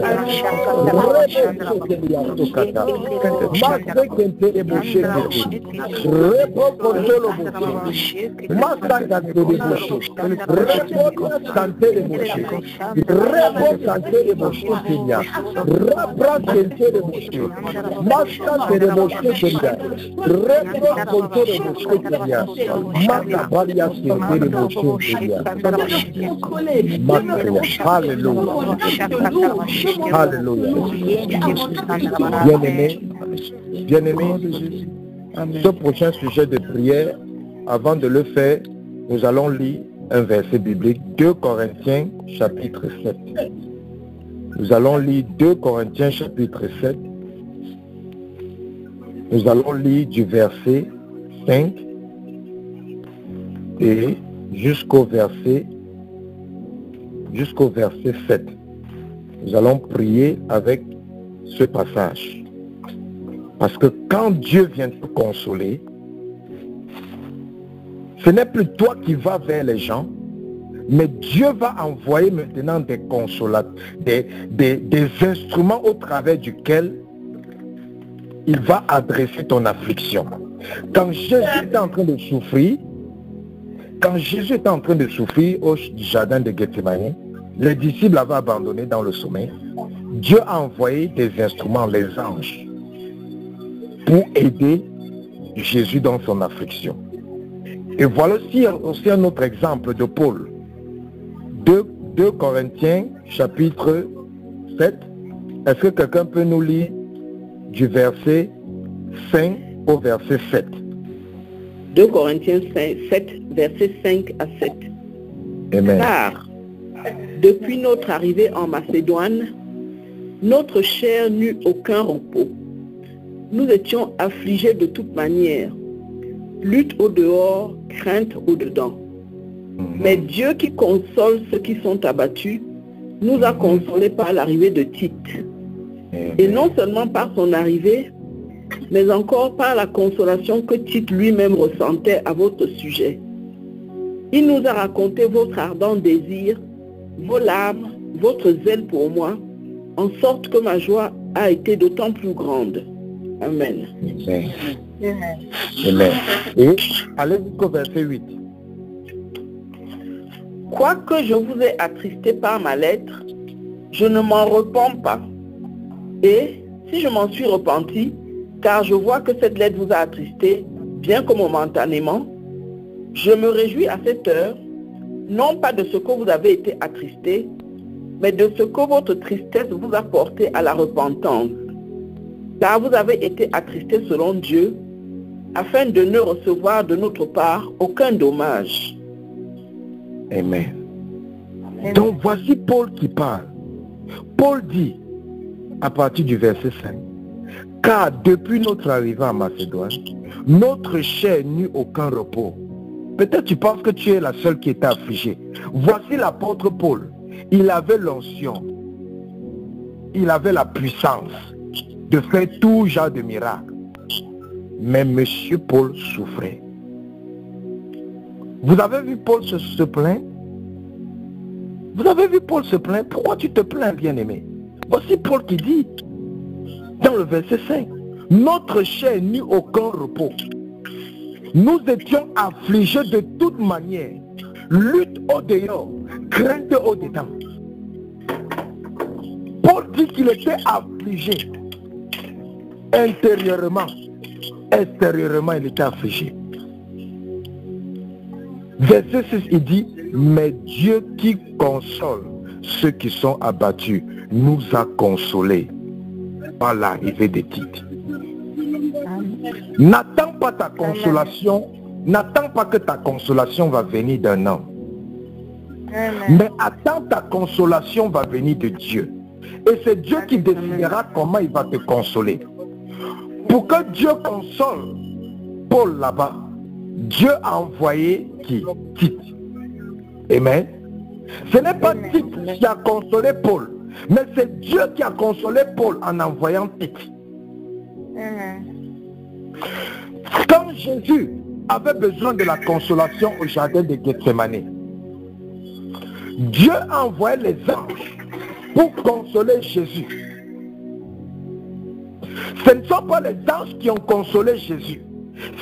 Alléluia. Alléluia. Bien-aimé, ce prochain sujet de prière, avant de le faire, nous allons lire un verset biblique, 2 Corinthiens chapitre 7. Nous allons lire 2 Corinthiens chapitre 7. Nous allons lire du verset 5 et jusqu'au verset 7. Nous allons prier avec ce passage. Parce que quand Dieu vient te consoler, ce n'est plus toi qui vas vers les gens, mais Dieu va envoyer maintenant des consolateurs, des instruments au travers duquel il va adresser ton affliction. Quand Jésus était en train de souffrir, au jardin de Gethsémani, les disciples avaient abandonné dans le sommeil. Dieu a envoyé des instruments, les anges, pour aider Jésus dans son affliction. Et voilà aussi un autre exemple de Paul. 2 Corinthiens chapitre 7. Est-ce que quelqu'un peut nous lire du verset 5 au verset 7? 2 Corinthiens 7, versets 5 à 7. Amen. Car, depuis notre arrivée en Macédoine, notre chair n'eut aucun repos. Nous étions affligés de toute manière, lutte au dehors, crainte au dedans. Mais Dieu qui console ceux qui sont abattus, nous a consolés par l'arrivée de Tite. Et non seulement par son arrivée, mais encore par la consolation que Tite lui-même ressentait à votre sujet. Il nous a raconté votre ardent désir, vos larmes, votre zèle pour moi, en sorte que ma joie a été d'autant plus grande. Amen. Amen. Amen. Et allez jusqu'au verset 8. Quoique je vous ai attristé par ma lettre, je ne m'en repens pas. Et si je m'en suis repenti, car je vois que cette lettre vous a attristé, bien que momentanément, je me réjouis à cette heure, non pas de ce que vous avez été attristé, mais de ce que votre tristesse vous a porté à la repentance. Car vous avez été attristé selon Dieu, afin de ne recevoir de notre part aucun dommage. Amen. Donc voici Paul qui parle. Paul dit, à partir du verset 5, « Car depuis notre arrivée en Macédoine, notre chair n'eut aucun repos. » Peut-être tu penses que tu es la seule qui était affligée. Voici l'apôtre Paul. Il avait l'onction. Il avait la puissance de faire tout genre de miracles. Mais monsieur Paul souffrait. Vous avez vu Paul se plaindre? Vous avez vu Paul se plaindre? Pourquoi tu te plains, bien-aimé? Voici Paul qui dit, dans le verset 5, « Notre chair n'eut aucun repos. Nous étions affligés de toute manière, lutte au dehors, crainte au dedans. » Paul dit qu'il était affligé intérieurement, extérieurement il était affligé. Verset 6, il dit, mais Dieu qui console ceux qui sont abattus nous a consolés par l'arrivée des titres. N'attends pas ta consolation, n'attends pas que ta consolation va venir d'un homme. Mais attends, ta consolation va venir de Dieu. Et c'est Dieu qui décidera comment il va te consoler. Pour que Dieu console Paul là-bas, Dieu a envoyé qui? Tite. Amen. Ce n'est pas Tite qui a consolé Paul, mais c'est Dieu qui a consolé Paul en envoyant Tite. Quand Jésus avait besoin de la consolation au jardin de Gethsemane, Dieu a envoyé les anges pour consoler Jésus. Ce ne sont pas les anges qui ont consolé Jésus.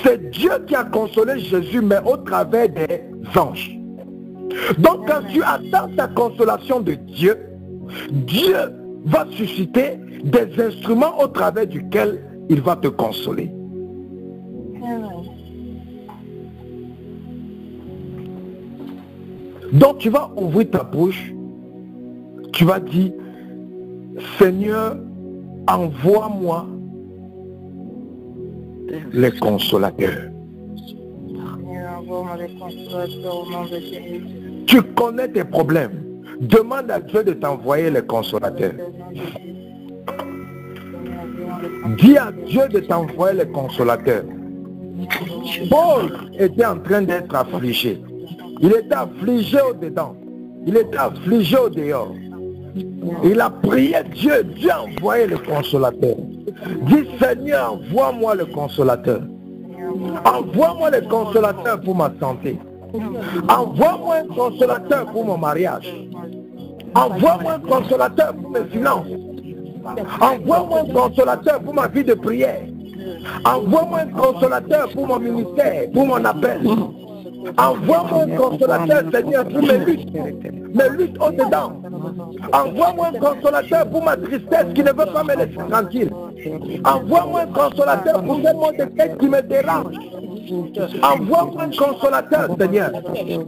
C'est Dieu qui a consolé Jésus, mais au travers des anges. Donc quand tu attends ta consolation de Dieu, Dieu va susciter des instruments au travers duquel il va te consoler. Donc tu vas ouvrir ta bouche, tu vas dire, Seigneur, envoie-moi les consolateurs. Tu connais tes problèmes. Demande à Dieu de t'envoyer les consolateurs. Dis à Dieu de t'envoyer les consolateurs. Paul était en train d'être affligé. Il était affligé au dedans. Il était affligé au dehors. Il a prié Dieu. Dieu a envoyé le consolateur. Dis, Seigneur, envoie-moi le consolateur. Envoie-moi le consolateur pour ma santé. Envoie-moi un consolateur pour mon mariage. Envoie-moi un consolateur pour mes finances. Envoie-moi un consolateur pour ma vie de prière. Envoie-moi un consolateur pour mon ministère, pour mon appel. Envoie-moi un consolateur, Seigneur, pour mes luttes au-dedans. Envoie-moi un consolateur pour ma tristesse qui ne veut pas me laisser tranquille. Envoie-moi un consolateur pour ce monde de tête qui me dérange. Envoie-moi un consolateur, Seigneur.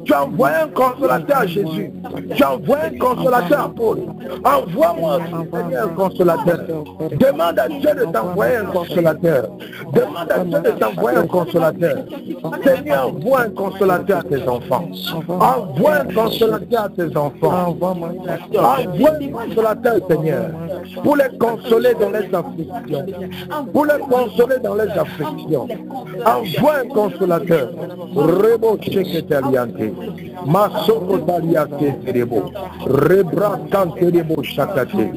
Tu as envoyé un consolateur à Jésus. Tu as envoyé un consolateur à Paul. Envoie-moi, Seigneur, un consolateur. Demande à Dieu de t'envoyer un consolateur. Demande à Dieu de t'envoyer un consolateur. Seigneur, envoie un consolateur à tes enfants. Envoie un consolateur à tes enfants. Envoie un consolateur, Seigneur, pour les consoler dans les afflictions. Pour les consoler dans les afflictions. Envoie un consolateur. Rebo Cheketaliante. Masoko Taliate Terebo. Rebra Kanterebo Shakate.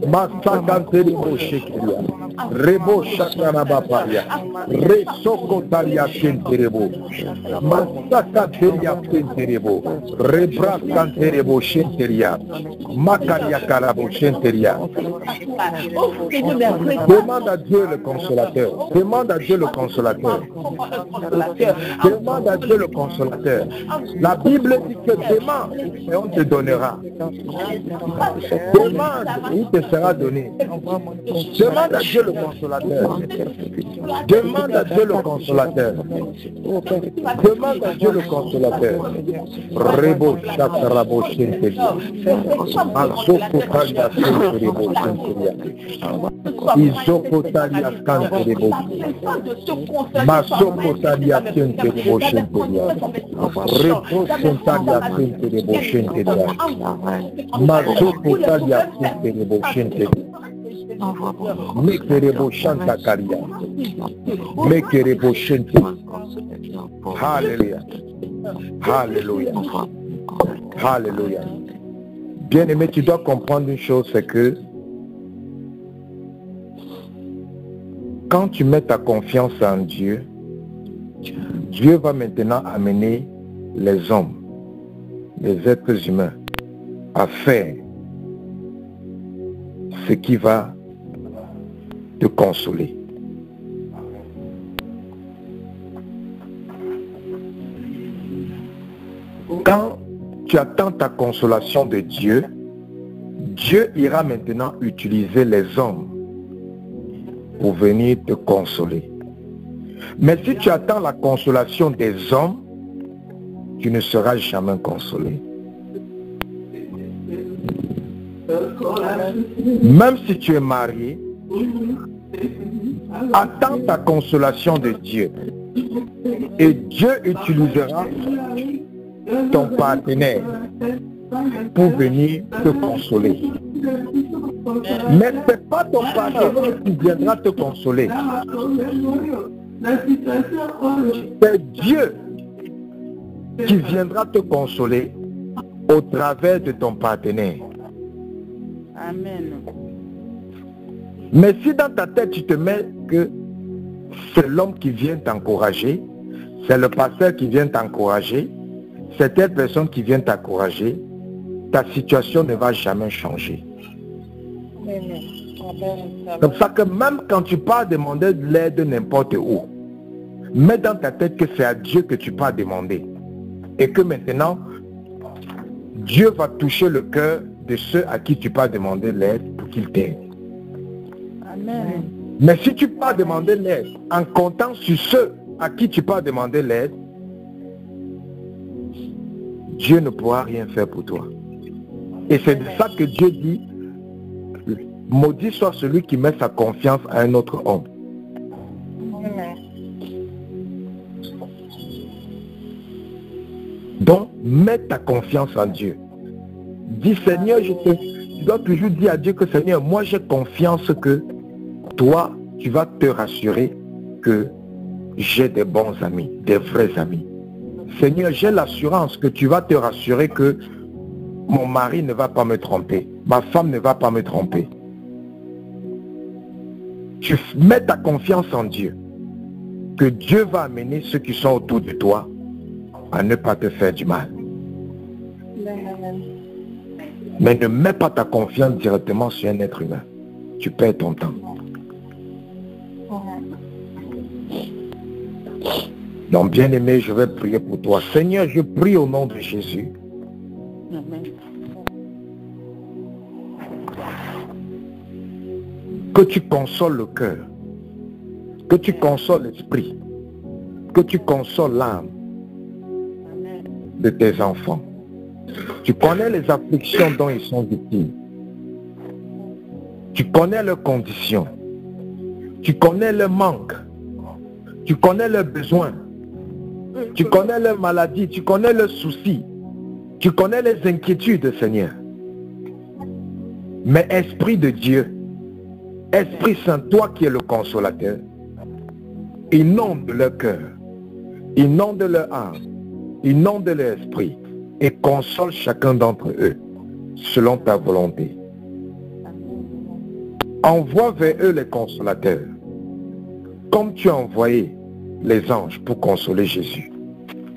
Masakante Rebo Shekelia. Rebo Shakarabapaya, Resoko Talia Kenterebo, Masaka Telia Kenterebo, Rebra Kanterebo Shenteria, Makaria Karabo Shenteria. Demande à Dieu le consolateur. Demande à Dieu le consolateur. Demande à Dieu le consolateur. La Bible dit que demande et on te donnera. Demande et il te sera donné. Demande à Dieu le consolateur. Demande à Dieu le consolateur. Demande à Dieu le consolateur. Rebo Shakarabo Shenteria. Masoko Talia Kenterebo Shenteria. Isokotalia Kanterebo. Masokotalia Kenterebo Shenteria. Reposotalia Kenterebo Shenteria. Masokotalia Kenterebo Shenteria. Mekerebo Shantakaria. Mekerebo Shenteria. Alléluia. Alléluia. Alléluia. Bien-aimé, tu dois comprendre une chose, c'est que quand tu mets ta confiance en Dieu, Dieu va maintenant amener les hommes, les êtres humains, à faire ce qui va te consoler. Quand tu attends ta consolation de Dieu, Dieu ira maintenant utiliser les hommes pour venir te consoler. Mais si tu attends la consolation des hommes, tu ne seras jamais consolé. Même si tu es marié, attends ta consolation de Dieu. Et Dieu utilisera ton partenaire pour venir te consoler. Mais ce n'est pas ton partenaire qui viendra te consoler. C'est Dieu qui viendra te consoler au travers de ton partenaire. Amen. Mais si dans ta tête tu te mets que c'est l'homme qui vient t'encourager, c'est le pasteur qui vient t'encourager, c'est telle personne qui vient t'encourager, ta situation ne va jamais changer. C'est pour ça que même quand tu pars demander de l'aide n'importe où, mets dans ta tête que c'est à Dieu que tu pars demander. Et que maintenant, Dieu va toucher le cœur de ceux à qui tu pars demander l'aide pour qu'ils t'aident. Amen. Mais si tu pars demander l'aide en comptant sur ceux à qui tu pars demander l'aide, Dieu ne pourra rien faire pour toi. Et c'est de ça que Dieu dit, maudit soit celui qui met sa confiance à un autre homme. Donc, mets ta confiance en Dieu. Dis Seigneur, tu dois toujours dire à Dieu que Seigneur, moi j'ai confiance que toi, tu vas te rassurer que j'ai des bons amis, des vrais amis. Seigneur, j'ai l'assurance que tu vas te rassurer que mon mari ne va pas me tromper, ma femme ne va pas me tromper. Tu mets ta confiance en Dieu, que Dieu va amener ceux qui sont autour de toi à ne pas te faire du mal. Mais ne mets pas ta confiance directement sur un être humain. Tu perds ton temps. Donc, bien-aimé, je vais prier pour toi. Seigneur, je prie au nom de Jésus. Amen. Que tu consoles le cœur, que tu consoles l'esprit, que tu consoles l'âme de tes enfants. Tu connais les afflictions dont ils sont victimes. Tu connais leurs conditions. Tu connais leurs manques. Tu connais leurs besoins. Tu connais leurs maladies. Tu connais leurs soucis. Tu connais les inquiétudes, Seigneur. Mais Esprit de Dieu, Esprit Saint, toi qui es le consolateur, inonde leur cœur, inonde leur âme, inonde leur esprit et console chacun d'entre eux selon ta volonté. Envoie vers eux les consolateurs, comme tu as envoyé les anges pour consoler Jésus.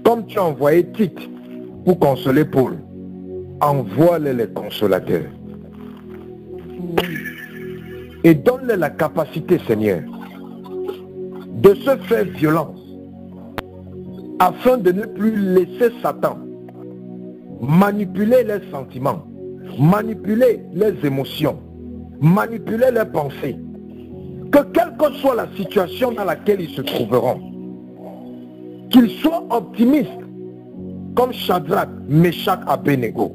Comme tu as envoyé Tite pour consoler Paul, envoie-les les consolateurs. Et donne-les la capacité, Seigneur, de se faire violence, afin de ne plus laisser Satan manipuler leurs sentiments, manipuler leurs émotions, manipuler leurs pensées. Que quelle que soit la situation dans laquelle ils se trouveront, qu'ils soient optimistes, comme Shadrach, Meshach, Abednego.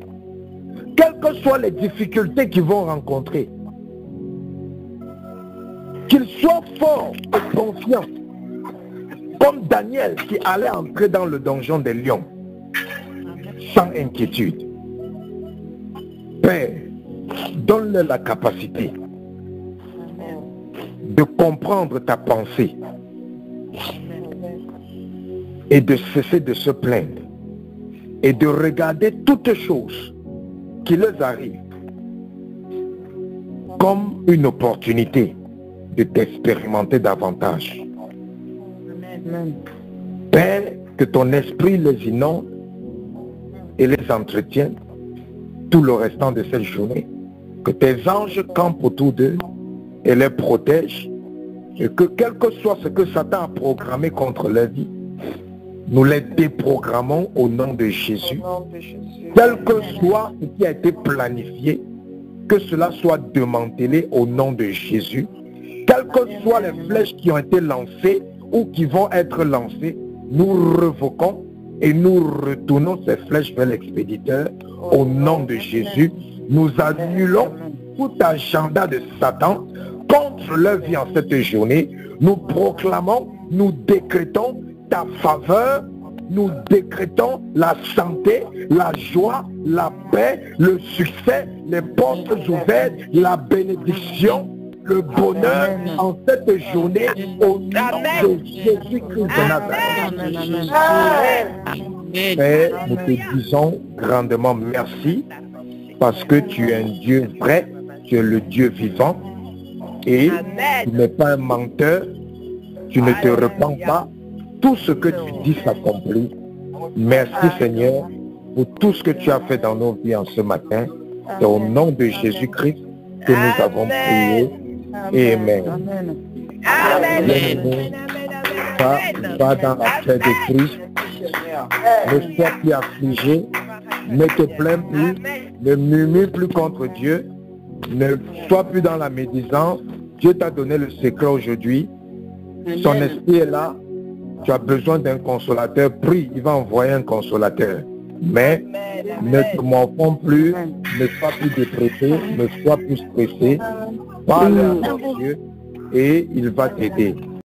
Quelles que soient les difficultés qu'ils vont rencontrer, qu'ils soient forts et confiants, comme Daniel qui allait entrer dans le donjon des lions, sans inquiétude. Père, donne-leur la capacité de comprendre ta pensée et de cesser de se plaindre et de regarder toutes choses qui leur arrivent comme une opportunité de t'expérimenter davantage. Père, que ton esprit les inonde et les entretienne tout le restant de cette journée. Que tes anges campent autour d'eux et les protègent. Et que quel que soit ce que Satan a programmé contre leur vie, nous les déprogrammons au nom de Jésus. Quel que soit ce qui a été planifié, que cela soit démantelé au nom de Jésus. Quelles que soient les flèches qui ont été lancées ou qui vont être lancées, nous revoquons et nous retournons ces flèches vers l'expéditeur au nom de Jésus. Nous annulons tout agenda de Satan contre leur vie en cette journée. Nous proclamons, nous décrétons ta faveur, nous décrétons la santé, la joie, la paix, le succès, les portes ouvertes, la bénédiction, le bonheur en cette journée au nom de Jésus-Christ de Nazareth. Père, nous te disons grandement merci parce que tu es un Dieu vrai, tu es le Dieu vivant et tu n'es pas un menteur, tu ne te repens pas. Tout ce que tu dis s'accomplit. Merci Seigneur pour tout ce que tu as fait dans nos vies en ce matin. C'est au nom de Jésus-Christ que nous avons prié. Amen. Va dans la paix de Christ. Ne sois plus affligé. Ne te plains plus. Ne murmure plus contre Dieu. Ne sois plus dans la médisance. Dieu t'a donné le secret aujourd'hui. Son esprit est là. Tu as besoin d'un consolateur. Prie, il va envoyer un consolateur. Mais ne te morfonds plus, ne sois plus dépressé, ne sois plus stressé. Parle à Dieu et il va t'aider.